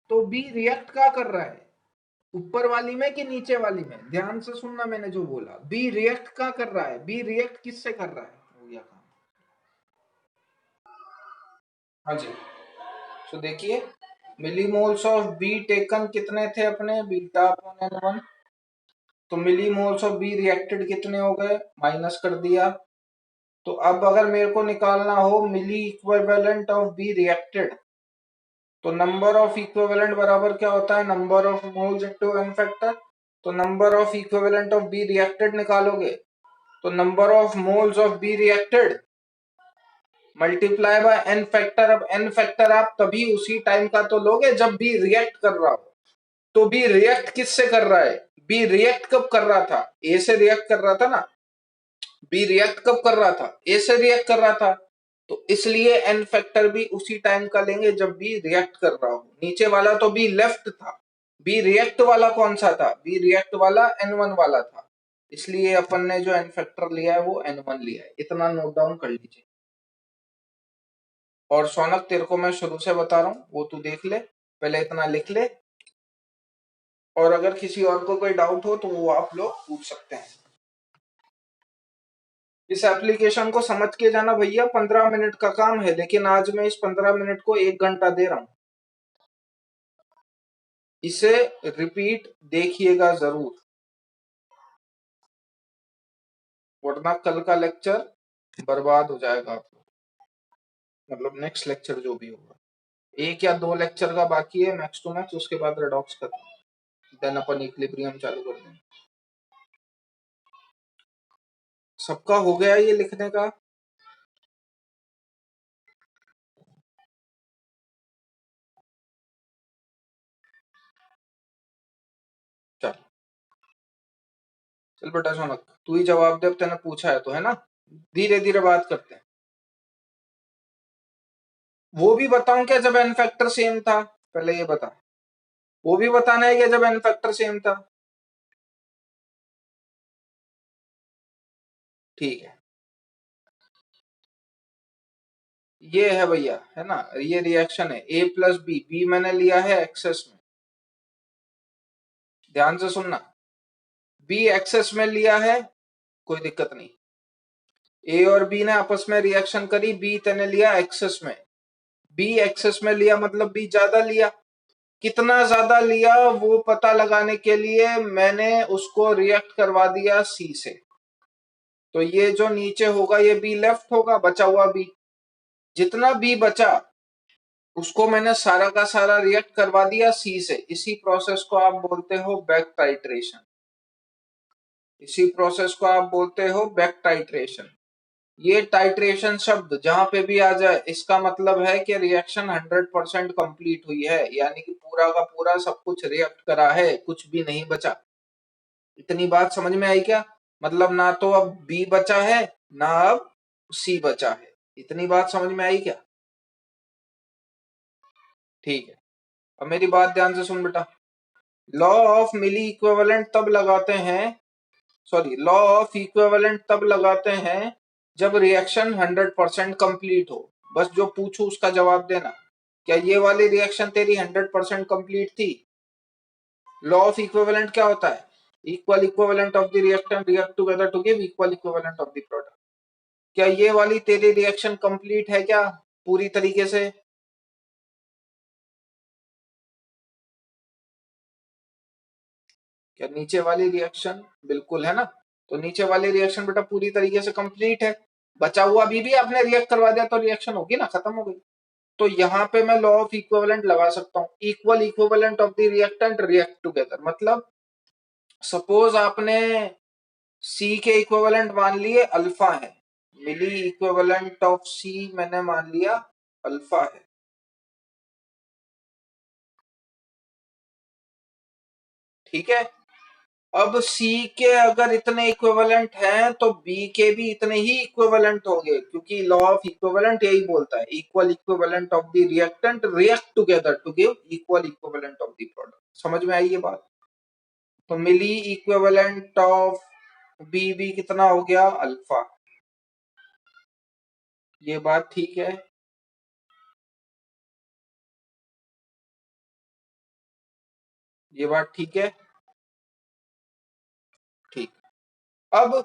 तो बी रिएक्ट क्या कर रहा है, ऊपर वाली में कि नीचे वाली में? ध्यान से सुनना मैंने जो बोला, बी रिएक्ट क्या कर रहा है, बी रिएक्ट किससे कर रहा है? हो गया काम। हाँ जी, तो देखिए मिलीमोल्स ऑफ बी टेकन कितने थे अपने, बीटा अपॉन n1। तो मिलीमोल्स ऑफ बी रिएक्टेड कितने हो गए, माइनस कर दिया। तो अब अगर मेरे को निकालना हो milli equivalent of B reacted, तो नंबर ऑफ इक्विवेलेंट बराबर क्या होता है, number of moles into n factor. तो number of equivalent of B reacted निकालोगे तो number of moles of B reacted multiply by n factor. अब n फैक्टर आप तभी उसी टाइम का तो लोगे जब बी रिएक्ट कर रहा हो। तो बी रिएक्ट किससे कर रहा है, बी रिएक्ट कब कर रहा था, ए से रिएक्ट कर रहा था ना। बी रिएक्ट कब कर रहा था, ए से रिएक्ट कर रहा था। तो इसलिए एन फैक्टर भी उसी टाइम का लेंगे जब बी रिएक्ट कर रहा हो। नीचे वाला तो बी लेफ्ट था, बी रिएक्ट वाला कौन सा था, बी रिएक्ट वाला n1 वाला था। इसलिए अपन ने जो एन फैक्टर लिया है वो n1 लिया है। इतना नोट डाउन कर लीजिए। और सोनक तेरे को मैं शुरू से बता रहा हूं, वो तू देख ले, पहले इतना लिख ले। और अगर किसी और को कोई डाउट हो तो वो आप लोग पूछ सकते हैं। इस एप्लीकेशन को समझ के जाना भैया, 15 मिनट का काम है, लेकिन आज मैं इस 15 मिनट को 1 घंटा दे रहा हूं। इसे रिपीट देखिएगा जरूर, वरना कल का लेक्चर बर्बाद हो जाएगा आप लोग। मतलब नेक्स्ट लेक्चर जो भी होगा, 1 या 2 लेक्चर का बाकी है मैक्स टू मैक्स, उसके बाद रेडॉक्स खत्म, देन अपन इक्विलिब्रियम चालू कर देंगे। सबका हो गया ये लिखने का? चल चल बेटा सोनक, तू ही जवाब दे, अब तेने पूछा है तो, है ना। धीरे धीरे बात करते हैं। वो भी बताऊं क्या जब एन फैक्टर सेम था, पहले ये बता। वो भी बताना है कि जब एन फैक्टर सेम था? ठीक है, ये है भैया, है ना, ये रिएक्शन है ए प्लस बी, बी मैंने लिया है एक्सेस में, ध्यान से सुनना। बी एक्सेस में लिया है, कोई दिक्कत नहीं। ए और बी ने आपस में रिएक्शन करी, बी तेने लिया एक्सेस में। बी एक्सेस में लिया मतलब बी ज्यादा लिया। कितना ज्यादा लिया वो पता लगाने के लिए मैंने उसको रिएक्ट करवा दिया सी से। तो ये जो नीचे होगा ये बी लेफ्ट होगा, बचा हुआ बी। जितना बी बचा उसको मैंने सारा का सारा रिएक्ट करवा दिया सी से। इसी प्रोसेस को आप बोलते हो बैक टाइट्रेशन। इसी प्रोसेस को आप बोलते हो बैक टाइट्रेशन। ये टाइट्रेशन शब्द जहां पे भी आ जाए इसका मतलब है कि रिएक्शन 100% कंप्लीट हुई है, यानी कि पूरा का पूरा सब कुछ रिएक्ट करा है, कुछ भी नहीं बचा। इतनी बात समझ में आई क्या? मतलब ना तो अब बी बचा है ना अब सी बचा है। इतनी बात समझ में आई क्या? ठीक है, अब मेरी बात ध्यान से सुन बेटा। लॉ ऑफ मिली इक्विवेलेंट तब लगाते हैं, सॉरी, लॉ ऑफ इक्विवेलेंट तब लगाते हैं जब रिएक्शन 100% कंप्लीट हो। बस जो पूछू उसका जवाब देना। क्या ये वाली रिएक्शन तेरी 100% कंप्लीट थी? लॉ ऑफ इक्विवेलेंट क्या होता है, equal equivalent of the reactant react together to give equal equivalent of the product. क्या ये वाली तेरी रिएक्शन कंप्लीट है क्या पूरी तरीके से? क्या नीचे वाली रिएक्शन बिल्कुल है ना? तो नीचे वाली रिएक्शन बेटा पूरी तरीके से कंप्लीट है। बचा हुआ भी आपने रिएक्ट करवा दिया तो रिएक्शन होगी ना, खत्म हो गई। तो यहाँ पे मैं लॉ ऑफ इक्विवेलेंट लगा सकता हूँ, equal equivalent of the reactant react together. मतलब सपोज आपने सी के इक्विवेलेंट मान लिए अल्फा है, मिली इक्विवेलेंट ऑफ सी मैंने मान लिया अल्फा है। ठीक है, अब सी के अगर इतने इक्विवेलेंट हैं तो बी के भी इतने ही इक्विवेलेंट होंगे, क्योंकि लॉ ऑफ इक्विवेलेंट यही बोलता है, equal equivalent of the reactant react together to give equal equivalent of the product. समझ में आई ये बात? तो मिली इक्विवेलेंट ऑफ बी भी कितना हो गया अल्फा। ये बात ठीक है? ये बात ठीक है? ठीक। अब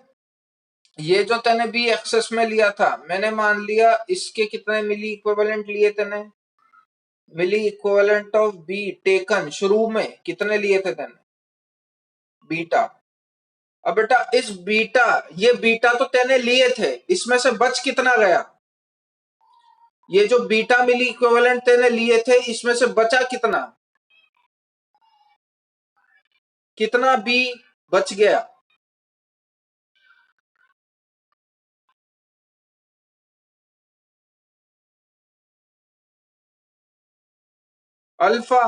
ये जो तूने बी एक्सेस में लिया था, मैंने मान लिया इसके कितने मिली इक्विवेलेंट लिए तूने? मिली इक्विवेलेंट ऑफ बी टेकन शुरू में कितने लिए थे तूने? बीटा। अब बेटा इस बीटा, ये बीटा तो तूने लिए थे, इसमें से बच कितना गया? ये जो बीटा मिली इक्विवेलेंट तूने लिए थे इसमें से बचा कितना? कितना बी बच गया? अल्फा।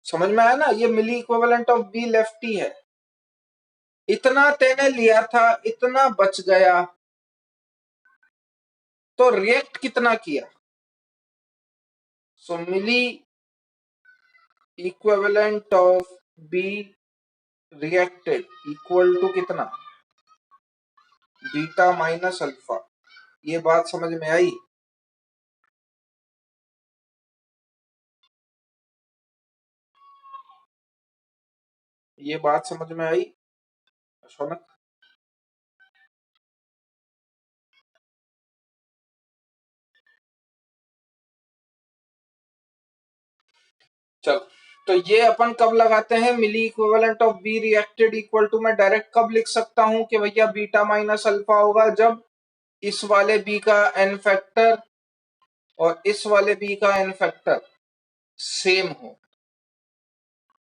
समझ में आया ना? ये मिली इक्विवेलेंट ऑफ बी लेफ्ट ही है। इतना तूने लिया था, इतना बच गया, तो रिएक्ट कितना किया? So milli equivalent of B reacted equal to कितना? Beta minus alpha. ये बात समझ में आई? ये बात समझ में आई शौनक? चल, तो ये अपन कब लगाते हैं? Milli equivalent of B reacted equal to, मैं डायरेक्ट कब लिख सकता हूं कि भैया बीटा माइनस अल्फा होगा? जब इस वाले बी का एन फैक्टर और इस वाले बी का एन फैक्टर सेम हो।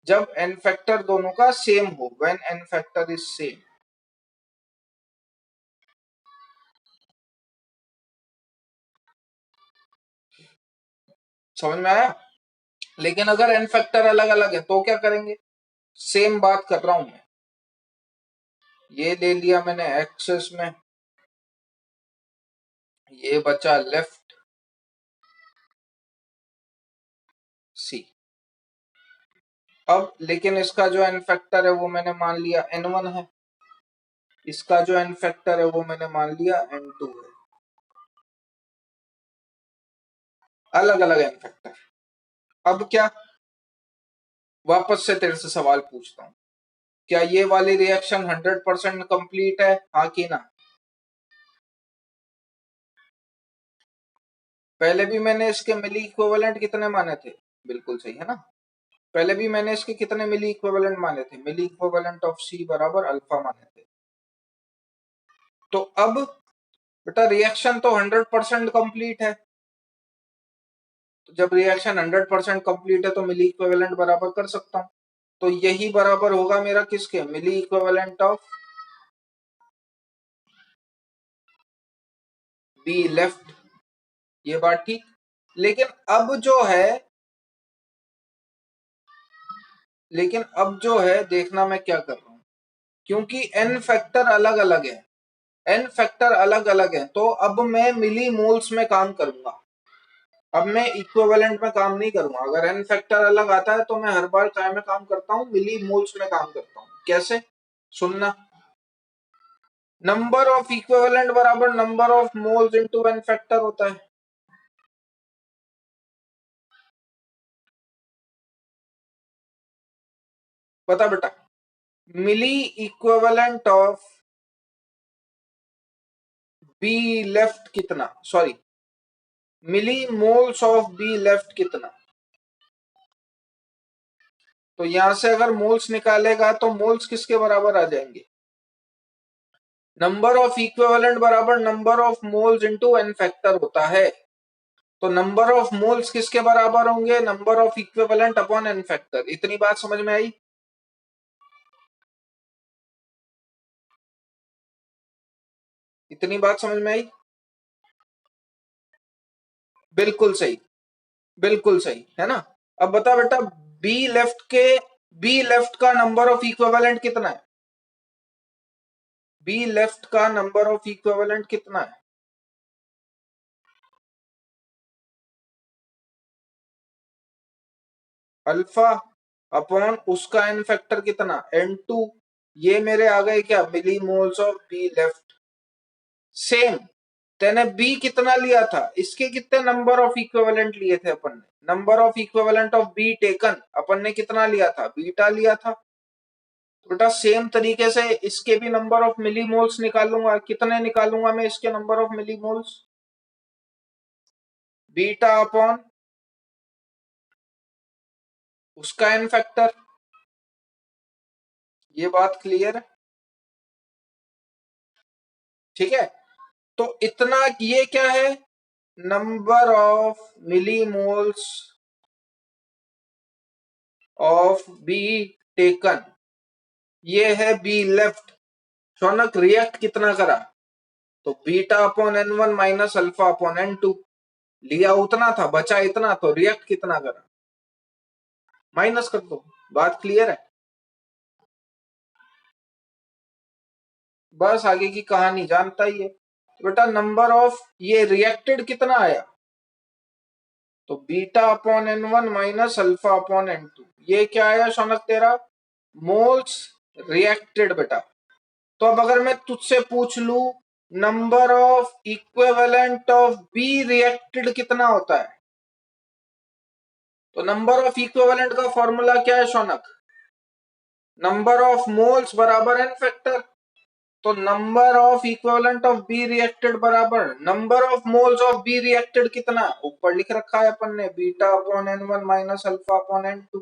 जब एन फैक्टर दोनों का सेम हो, when an factor is same. समझ में आया? लेकिन अगर एन फैक्टर अलग अलग है तो क्या करेंगे? सेम बात कर रहा हूं मैं। ये ले लिया मैंने एक्सेस में, ये बचा लेफ्ट सी। अब लेकिन इसका जो एन फैक्टर है वो मैंने मान लिया n1 है, इसका जो एन फैक्टर है वो मैंने मान लिया n2 है। अलग अलग एन फैक्टर। अब क्या, वापस से तेरे से सवाल पूछता हूं, क्या ये वाली रिएक्शन 100% कंप्लीट है, हाँ कि ना? पहले भी मैंने इसके मिली इक्विवेलेंट कितने माने थे? बिल्कुल सही है ना? पहले भी मैंने इसके कितने मिली इक्विवेलेंट माने थे? मिली इक्विवेलेंट ऑफ सी बराबर अल्फा माने थे। तो अब बेटा रिएक्शन तो 100% कंप्लीट है, तो जब रिएक्शन 100% कंप्लीट है तो मिली इक्विवेलेंट बराबर कर सकता हूं। तो यही बराबर होगा मेरा किसके? मिली इक्विवेलेंट ऑफ बी लेफ्ट। ये बात ठीक। लेकिन अब जो है, लेकिन अब जो है देखना मैं क्या कर रहा हूं, क्योंकि एन फैक्टर अलग अलग है, एन फैक्टर अलग अलग है, तो अब मैं मिली मोल्स में काम करूंगा। अब मैं इक्विवेलेंट में काम नहीं करूंगा। अगर एन फैक्टर अलग आता है तो मैं हर बार काय में काम करता हूं? मिली मोल्स में काम करता हूं। कैसे? सुनना, नंबर ऑफ इक्विवेलेंट बराबर number of moles into N factor होता है। बता बेटा। Milli equivalent of B left कितना, sorry milli moles of B left कितना। तो यहां से अगर मोल्स निकालेगा तो मोल्स किसके बराबर आ जाएंगे, नंबर ऑफ इक्विवेलेंट बराबर number of moles into N factor होता है। तो नंबर ऑफ मोल्स किसके बराबर होंगे, number of equivalent upon N factor. इतनी बात समझ में आई, इतनी बात समझ में आई। बिल्कुल सही, बिल्कुल सही है ना। अब बता बेटा, बी लेफ्ट के, बी लेफ्ट का नंबर ऑफ इक्विवेलेंट कितना है, बी लेफ्ट का नंबर ऑफ इक्विवेलेंट कितना है। अल्फा अपॉन उसका एन फैक्टर कितना, N2। ये मेरे आ गए क्या, milli moles of B left. Same तेने बी कितना लिया था, इसके कितने नंबर ऑफ इक्विवेलेंट लिए थे अपन ने, number of equivalent of B taken अपन ने कितना लिया था, बीटा लिया था। तो बेटा सेम तरीके से इसके भी नंबर ऑफ मिली मोल्स निकालूंगा, कितने निकालूंगा मैं इसके number of milli moles, beta upon उसका एन फैक्टर। ये बात क्लियर है, ठीक है। तो इतना, ये क्या है, number of milli moles of B taken, ये है बी लेफ्ट। शौनक रिएक्ट कितना करा, तो beta upon N1 minus alpha upon N2, लिया उतना था बचा इतना, तो रिएक्ट कितना करा, माइनस कर दो। बात क्लियर है, बस आगे की कहानी जानता ही है। तो बेटा नंबर ऑफ ये रिएक्टेड कितना आया, तो beta upon N1 minus alpha upon N2, ये क्या आया शौनक तेरा, मोल्स रिएक्टेड बेटा। तो अब अगर मैं तुझसे पूछ लू number of equivalent of B reacted कितना होता है, तो नंबर ऑफ इक्विवेलेंट का फॉर्मूला क्या है शौनक, नंबर ऑफ मोल्स बराबर एन फैक्टर। तो number of equivalent of B reacted बराबर number of moles of B reacted कितना, ऊपर लिख रखा है अपन ने, beta upon N1 minus alpha upon N2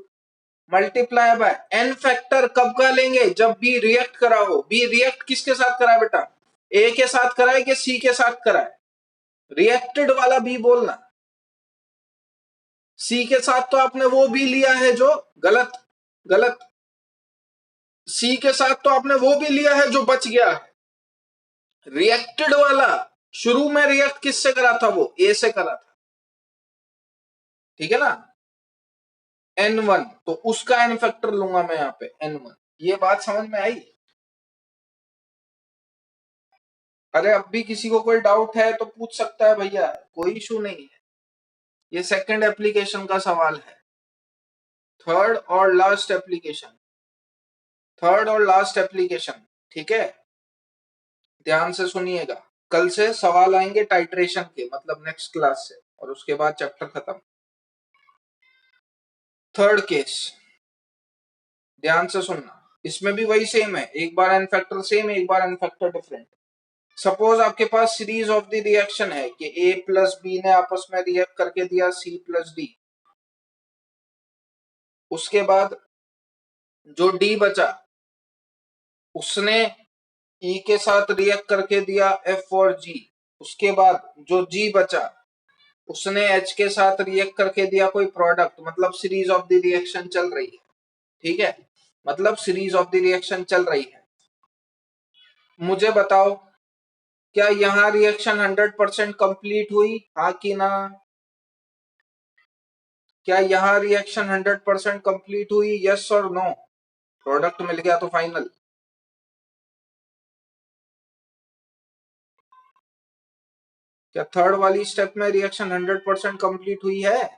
multiply by N factor. कब का लेंगे, जब बी रिएक्ट करा हो। बी रिएक्ट किसके साथ करा है बेटा, ए के साथ करा है कि सी के साथ करा है, रिएक्टेड वाला बी बोलना। सी के साथ तो आपने वो बी लिया है जो गलत, गलत, सी के साथ तो आपने वो भी लिया है जो बच गया है। रिएक्टेड वाला शुरू में रिएक्ट किससे करा था, वो ए से करा था, ठीक है ना, N1, तो उसका एन फैक्टर लूंगा मैं यहाँ पे N1। ये बात समझ में आई। अरे अब भी किसी को कोई डाउट है तो पूछ सकता है भैया, कोई इशू नहीं है। ये सेकंड एप्लीकेशन का सवाल है, थर्ड और लास्ट एप्लीकेशन, थर्ड और लास्ट एप्लीकेशन, ठीक है। ध्यान से सुनिएगा, कल से सवाल आएंगे टाइट्रेशन के, मतलब नेक्स्ट क्लास से, और उसके बाद चैप्टर खत्म। थर्ड केस ध्यान से सुनना, इसमें भी वही सेम है, एक बार एन फैक्टर सेम, एक बार एन फैक्टर डिफरेंट। सपोज आपके पास सीरीज ऑफ द रिएक्शन है कि ए प्लस बी ने आपस में रिएक्ट करके दिया सी प्लस डी, उसके बाद जो डी बचा उसने ई के साथ रिएक्ट करके दिया एफ और जी, उसके बाद जो जी बचा उसने एच के साथ रिएक्ट करके दिया कोई प्रोडक्ट, मतलब सीरीज ऑफ द रिएक्शन चल रही है, ठीक है, मतलब सीरीज ऑफ द रिएक्शन चल रही है। मुझे बताओ क्या यहाँ रिएक्शन 100% कंप्लीट हुई, हाँ कि ना, क्या यहाँ रिएक्शन 100% कंप्लीट हुई, यस और नो, प्रोडक्ट मिल गया तो फाइनल। क्या थर्ड वाली स्टेप में रिएक्शन 100% कंप्लीट हुई है,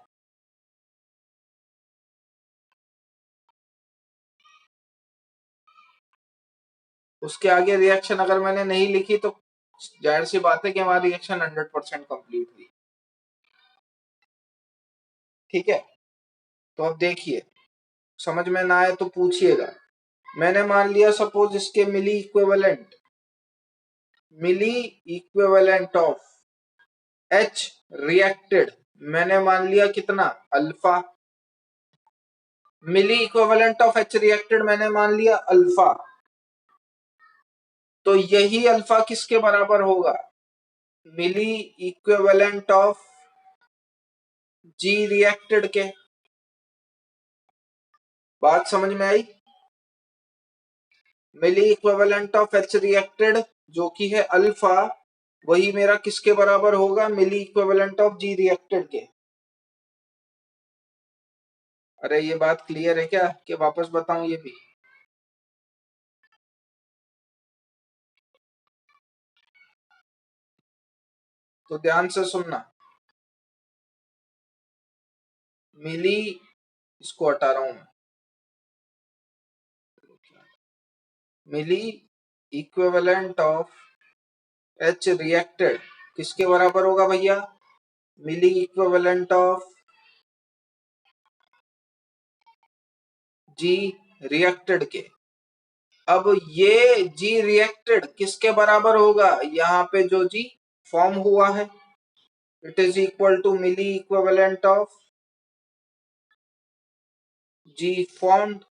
उसके आगे रिएक्शन अगर मैंने नहीं लिखी तो जाहिर सी बात है कि हमारी रिएक्शन 100% कंप्लीट हुई, ठीक है। तो अब देखिए, समझ में ना आए तो पूछिएगा। मैंने मान लिया सपोज इसके milli equivalent of H reacted मैंने मान लिया कितना alpha. Milli equivalent of H reacted मैंने मान लिया अल्फा। तो यही अल्फा किसके बराबर होगा? मिली इक्विवेलेंट ऑफ G रिएक्टेड के। बात समझ में आई? मिली इक्विवेलेंट ऑफ H रिएक्टेड जो कि है अल्फा, वही मेरा किसके बराबर होगा? मिली इक्विवेलेंट ऑफ G रिएक्टेड के। अरे ये बात क्लियर है क्या कि वापस बताऊं ये भी? तो ध्यान से सुनना। मिली, इसको हटा रहा हूं मैं, मिली इक्विवेलेंट ऑफ H रिएक्टेड किसके बराबर होगा भैया? मिली इक्विवेलेंट ऑफ G रिएक्टेड के। अब ये G रिएक्टेड किसके बराबर होगा? यहाँ पे जो G फॉर्म हुआ है, it is equal to milli equivalent of G formed.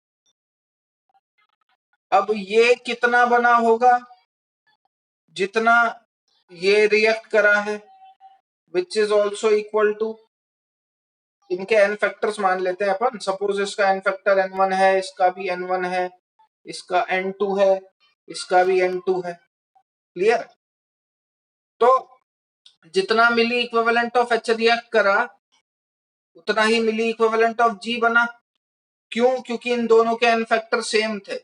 अब ये कितना बना होगा? जितना ये रिएक्ट करा है, which is also equal to, इनके एन फैक्टर्स मान लेते हैं अपन। सपोज इसका एन फैक्टर n1 है, इसका भी n1 है, इसका n2 है, इसका भी n2 है। क्लियर? तो जितना मिली इक्विवेलेंट ऑफ H रिएक्ट करा उतना ही मिली इक्विवेलेंट ऑफ G बना। क्यों? क्योंकि इन दोनों के एन फैक्टर सेम थे।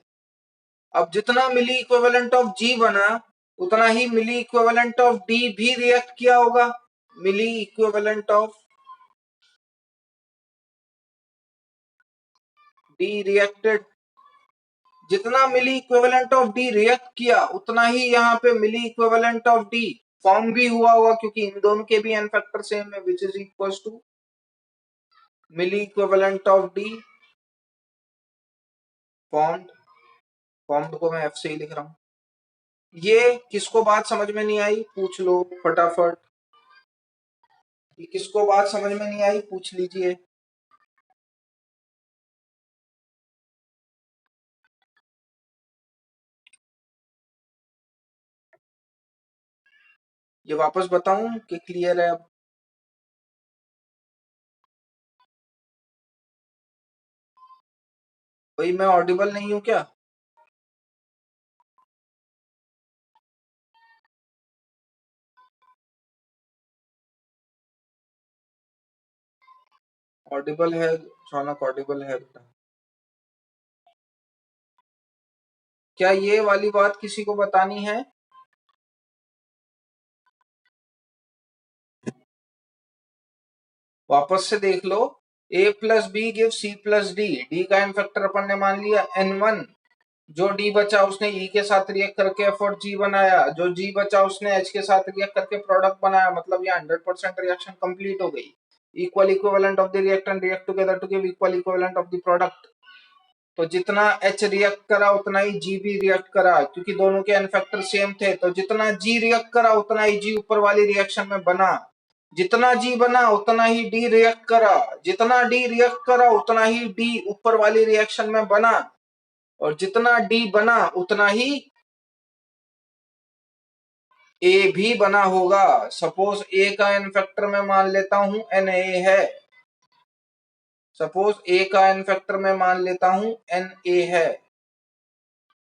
अब जितना मिली इक्विवेलेंट ऑफ G बना उतना ही मिली इक्विवेलेंट ऑफ D भी रिएक्ट किया होगा। मिली इक्विवेलेंट ऑफ D रिएक्टेड, जितना मिली इक्विवेलेंट ऑफ D रिएक्ट किया उतना ही यहाँ पे मिली इक्विवेलेंट ऑफ D फॉर्म भी हुआ होगा, क्योंकि इन दोनों के भी एन फैक्टर सेम है, which is equal to milli equivalent of D formed. Formed को मैं F से ही लिख रहा हूं। ये किसको बात समझ में नहीं आई पूछ लो फटाफट। ये किसको बात समझ में नहीं आई पूछ लीजिए। ये वापस बताऊं कि क्लियर है अब? भाई मैं ऑडिबल नहीं हूं क्या? ऑडिबल है शौनक, ऑडिबल है बेटा। क्या ये वाली बात किसी को बतानी है? वापस से देख लो। a plus B give c plus D. D का एन फैक्टर अपन ने मान लिया n1। जो डी बचा उसने ई के साथ रिएक्ट करके एफ और जी बनाया। जो जी बचा उसने एच के साथ रिएक्ट करके प्रोडक्ट बनाया। मतलब ये 100% रिएक्शन कंप्लीट हो गई। Equal equivalent of the reactant react together to give equal equivalent of the product. तो जितना H रिएक्ट करा उतना ही G भी रिएक्ट करा, क्योंकि दोनों के एन फैक्टर सेम थे। तो जितना G रिएक्ट करा उतना ही G ऊपर वाली रिएक्शन में बना। जितना G बना उतना ही D रिएक्ट करा। जितना D रिएक्ट करा उतना ही D ऊपर वाली रिएक्शन में बना। और जितना D बना उतना ही A भी बना होगा। सपोज A का एन फैक्टर मैं मान लेता हूं Na है। सपोज A का एन फैक्टर मैं मान लेता हूं Na है।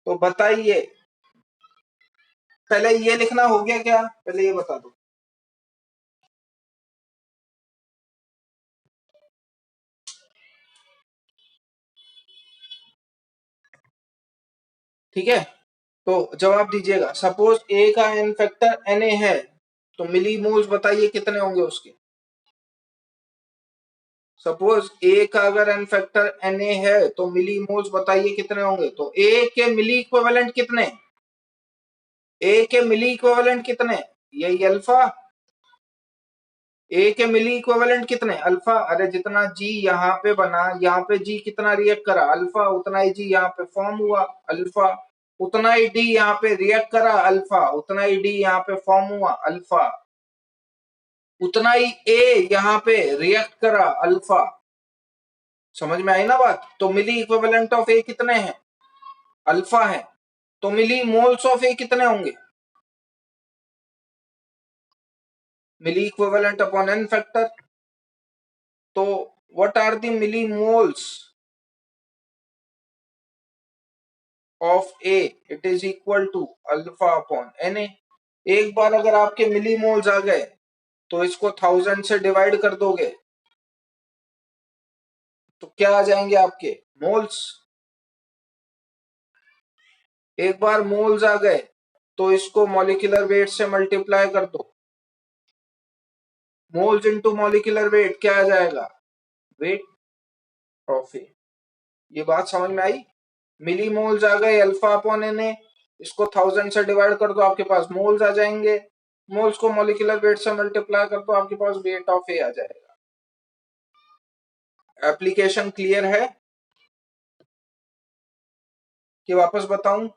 तो बताइए, पहले ये लिखना हो गया क्या? पहले ये बता दो। ठीक है, तो जवाब दीजिएगा। सपोज ए का एन फैक्टर Na है, तो मिली मोल्स बताइए कितने होंगे उसके। सपोज ए का अगर एन फैक्टर Na है तो मिली मोल्स बताइए कितने होंगे। तो ए के मिली इक्विवेलेंट कितने? ए के मिली इक्विवेलेंट कितने? यही अल्फा। ए के मिली इक्विवेलेंट कितने, अल्फा, अरे जितना जी यहाँ पे बना, यहाँ पे जी कितना रिएक्ट करा, अल्फा, उतना ही जी यहाँ पे फॉर्म हुआ, अल्फा, उतना ही डी यहाँ पे रिएक्ट करा, अल्फा, उतना ही डी यहाँ पे फॉर्म हुआ, अल्फा, उतना ही ए यहाँ पे रिएक्ट करा, अल्फा। समझ में आई ना बात? तो मिली इक्विवेलेंट ऑफ ए कितने हैं, अल्फा है, तो मिली मोल्स ऑफ ए कितने होंगे, milli equivalent upon N factor. तो what are the milli moles of A, it is equal to alpha upon N A. एक बार अगर आपके मिली मोल्स आ गए तो इसको 1000 से डिवाइड कर दोगे तो क्या आ जाएंगे आपके मोल्स। एक बार मोल्स आ गए तो इसको मॉलिक्यूलर वेट से मल्टीप्लाई कर दो, मोल्स इनटू मॉलिक्यूलर वेट क्या आ जाएगा, वेट ऑफ ए। ये बात समझ में आई? मिली मोल्स आ गए अल्फा अपॉन एन ए, इसको 1000 से डिवाइड कर दो आपके पास मोल्स आ जाएंगे, मोल्स को मॉलिक्यूलर वेट से मल्टीप्लाई कर दो आपके पास वेट ऑफ ए आ जाएगा। एप्लीकेशन क्लियर है कि वापस बताऊं?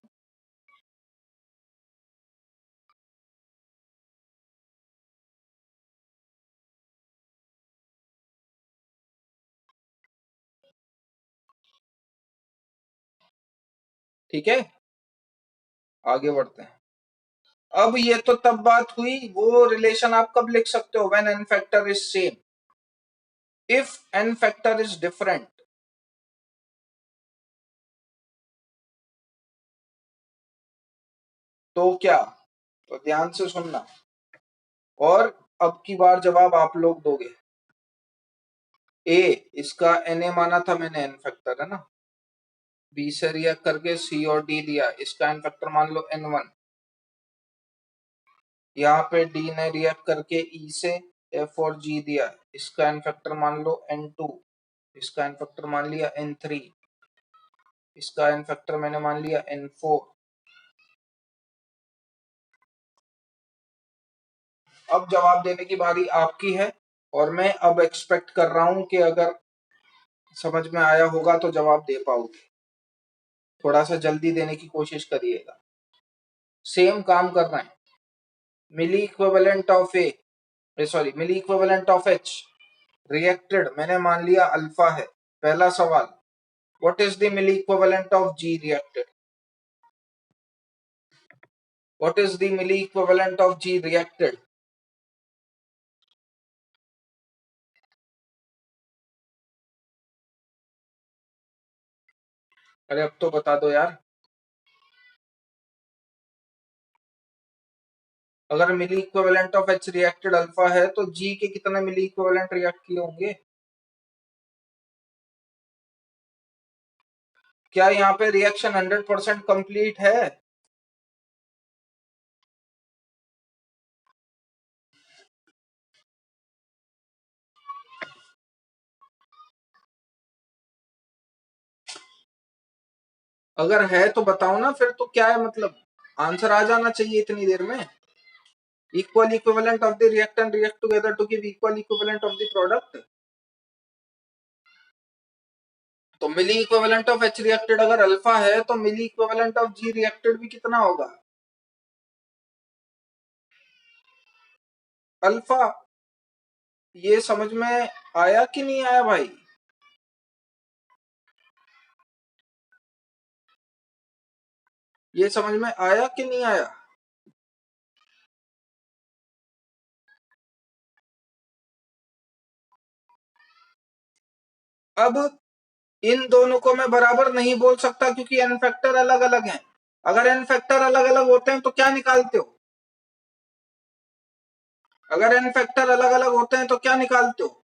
ठीक है, आगे बढ़ते हैं। अब ये तो तब बात हुई, वो रिलेशन आप कब लिख सकते हो, when n factor is same. If n factor is different तो क्या, तो ध्यान से सुनना, और अब की बार जवाब आप लोग दोगे। ए, इसका Na माना था मैंने n फैक्टर है ना, बी से रिएक्ट करके सी और डी दिया, इसका n फैक्टर मान लो n1, यहाँ पे डी ने रिएक्ट करके ई से एफ और जी दिया, इसका n फैक्टर मान लो n2, इसका n फैक्टर मान लिया n3, इसका n फैक्टर मैंने मान लिया n4। अब जवाब देने की बारी आपकी है, और मैं अब एक्सपेक्ट कर रहा हूं कि अगर समझ में आया होगा तो जवाब दे पाओगे, थोड़ा सा जल्दी देने की कोशिश करिएगा। सेम काम कर रहे हैं, milli equivalent of A, sorry milli equivalent of H reacted मैंने मान लिया अल्फा है। पहला सवाल, what is the milli equivalent of G reacted, what is the milli equivalent of G reacted. अरे अब तो बता दो यार, अगर milli equivalent of H reacted alpha है तो जी के कितने मिली इक्विवेलेंट रिएक्ट किए होंगे। क्या यहाँ पे रिएक्शन 100% कंप्लीट है? अगर है तो बताओ ना, फिर तो क्या है मतलब, आंसर आ जाना चाहिए इतनी देर में। Equal equivalent of the reactant react together to give equal equivalent of the product. तो milli equivalent of H reacted अगर अल्फा है तो milli equivalent of G reacted भी कितना होगा, अल्फा। ये समझ में आया कि नहीं आया भाई? ये समझ में आया कि नहीं आया? अब इन दोनों को मैं बराबर नहीं बोल सकता क्योंकि एन फैक्टर अलग अलग हैं। अगर एन फैक्टर अलग अलग होते हैं तो क्या निकालते हो, अगर एन फैक्टर अलग अलग होते हैं तो क्या निकालते हो।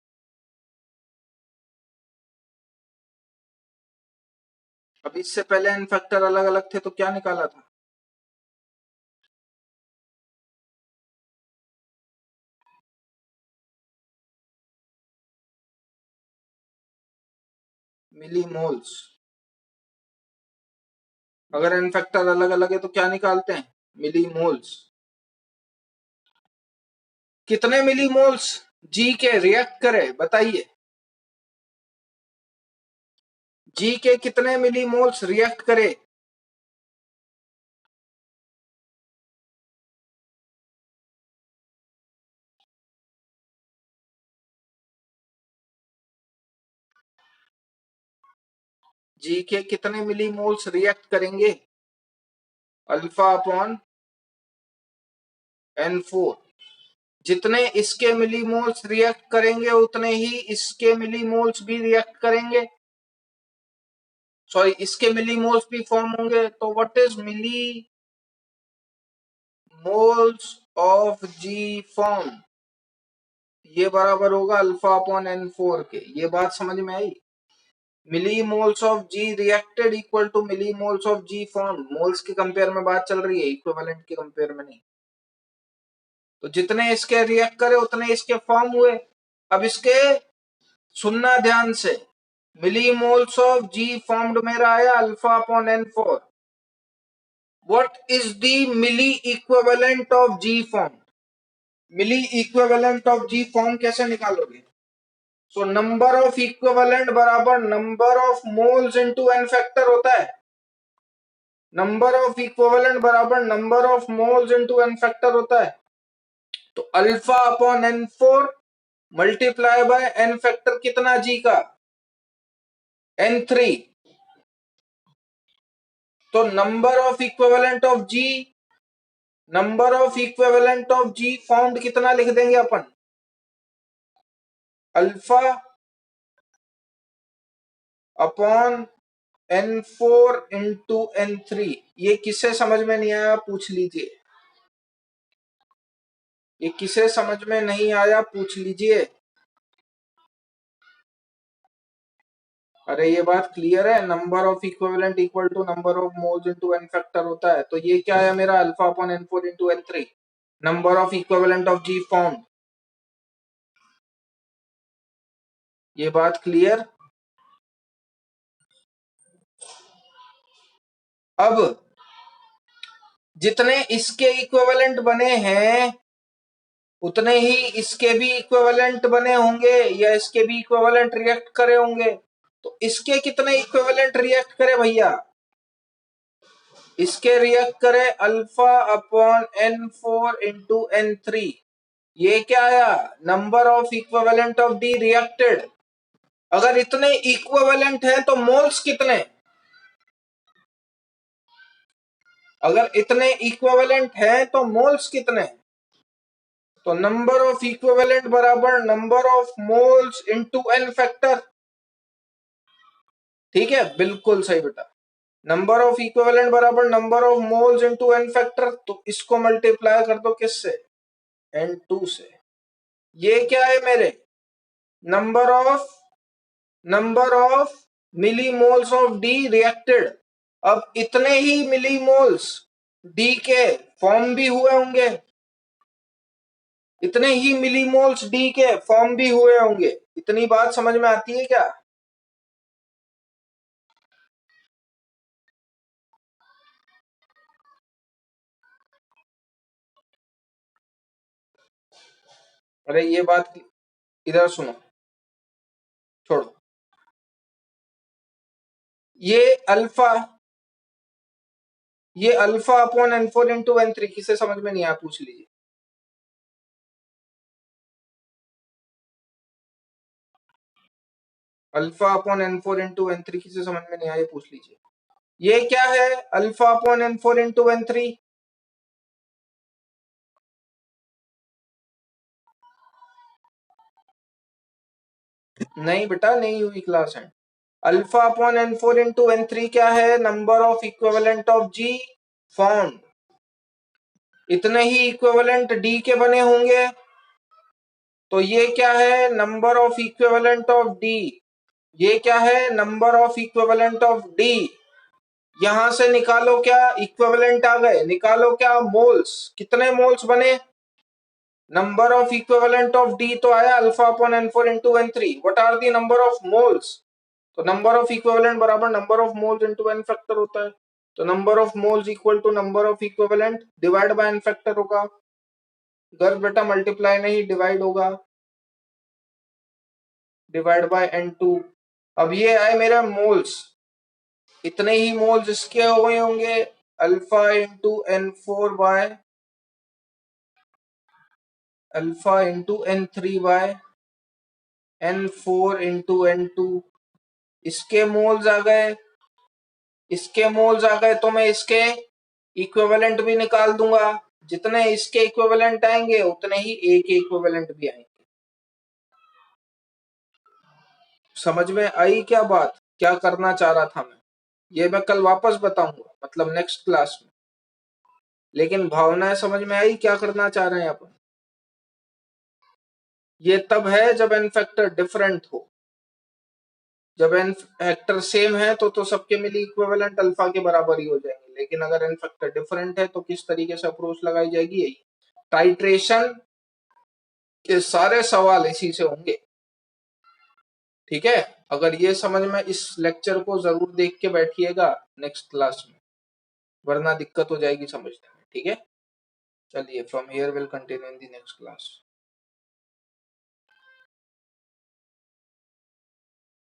अब इससे पहले एन फैक्टर अलग अलग थे तो क्या निकाला था, मिली मोल्स। अगर एन फैक्टर अलग अलग है तो क्या निकालते हैं, मिली मोल्स। कितने मिली मोल्स, जी के रिएक्ट करे, बताइए जी के कितने मिलीमोल्स रिएक्ट करे? जी के कितने मिलीमोल्स रिएक्ट करेंगे? Alpha upon N4। जितने इसके मिलीमोल्स रिएक्ट करेंगे उतने ही इसके मिलीमोल्स भी रिएक्ट करेंगे, सॉरी इसके मिलीमोल्स भी फॉर्म होंगे। तो what is milli moles of G form? ये बराबर होगा अल्फा अपॉन N4 के। ये बात समझ में आई? Milli moles of G reacted equal to milli moles of G form. Moles के कंपेयर में बात चल रही है, इक्विवेलेंट के कंपेयर में नहीं। तो जितने इसके रिएक्ट करे उतने इसके फॉर्म हुए। अब इसके सुनना ध्यान से, milli moles of G formed मेरा आया alpha upon N4। What is the milli equivalent of G form? Milli equivalent of G form कैसे निकालोगे? सो नंबर ऑफ इक्विवेलेंट बराबर number of moles into N factor होता है। नंबर ऑफ इक्विवेलेंट बराबर number of moles into N factor होता है। तो alpha upon N4 multiply by N factor कितना जी का? N3। तो number of equivalent of G, number of equivalent of G found कितना लिख देंगे अपन? Alpha upon N4 into N3। ये किसे समझ में नहीं आया पूछ लीजिए, ये किसे समझ में नहीं आया पूछ लीजिए। अरे ये बात क्लियर है, number of equivalent equal to number of moles into N factor होता है। तो ये क्या है मेरा? Alpha upon N4 into N3, number of equivalent of G found. ये बात क्लियर? अब जितने इसके इक्विवेलेंट बने हैं उतने ही इसके भी इक्विवेलेंट बने होंगे, या इसके भी इक्विवेलेंट रिएक्ट करे होंगे। तो इसके कितने इक्विवेलेंट रिएक्ट करे भैया? इसके रिएक्ट करे alpha upon N4 into N3। ये क्या आया? Number of equivalent of D reacted. अगर इतने इक्विवेलेंट हैं तो मोल्स कितने? अगर इतने इक्विवेलेंट हैं तो मोल्स कितने? तो नंबर ऑफ इक्विवेलेंट बराबर number of moles into N factor. ठीक है, बिल्कुल सही बेटा। नंबर ऑफ इक्विवेलेंट बराबर number of moles into N factor. तो इसको मल्टीप्लाई कर दो किससे? N2 से। ये क्या है मेरे? Number of millimoles of D reacted. अब इतने ही मिलीमोल्स डी के फॉर्म भी हुए होंगे, इतने ही मिलीमोल्स डी के फॉर्म भी हुए होंगे। इतनी बात समझ में आती है क्या? अरे ये बात इधर सुनो, छोड़ो। ये alpha upon N4 into N3 किसे समझ में नहीं आया पूछ लीजिए। Alpha upon N4 into N3 किसे समझ में नहीं आया पूछ लीजिए। ये क्या है? Alpha upon N4 into N3। नहीं बेटा, नहीं हुई क्लास है। Alpha upon N4 into N3 क्या है? Number of equivalent of G found. इतने ही इक्विवेलेंट डी के बने होंगे। तो ये क्या है? Number of equivalent of D. ये क्या है? Number of equivalent of D. यहां से निकालो क्या? इक्विवेलेंट आ गए, निकालो क्या? मोल्स। कितने मोल्स बने? Number of equivalent of D तो आया alpha upon N4 into N3। What are the number of moles? तो नंबर ऑफ इक्विवेलेंट बराबर number of moles into N factor होता है। तो number of moles equal to number of equivalent divide by N factor होगा। गर्ल बेटा मल्टीप्लाई नहीं डिवाइड होगा। Divide by N2। अब ये आए मेरा मोल्स, इतने ही मोल्स इसके हो गए होंगे, alpha into N4 by alpha into N3 by N4 into N2। इसके मोल्स आ गए, इसके मोल्स आ गए, तो मैं इसके इक्विवेलेंट भी निकाल दूंगा। जितने इसके इक्विवेलेंट आएंगे उतने ही ए के इक्विवेलेंट भी आएंगे। समझ में आई क्या बात, क्या करना चाह रहा था मैं? ये मैं कल वापस बताऊंगा, मतलब नेक्स्ट क्लास में। लेकिन भावनाएं समझ में आई क्या करना चाह रहे हैं अपन? ये तब है जब एन फैक्टर डिफरेंट हो। जब एन फैक्टर सेम है तो सबके मिली इक्विवेलेंट अल्फा के बराबर ही हो जाएंगे। लेकिन अगर एन फैक्टर डिफरेंट है तो किस तरीके से अप्रोच लगाई जाएगी? यही टाइट्रेशन के सारे सवाल इसी से होंगे। ठीक है, अगर ये समझ में, इस लेक्चर को जरूर देख के बैठिएगा नेक्स्ट क्लास में, वरना दिक्कत हो जाएगी समझने में। ठीक है, चलिए, from here will continue in the next class.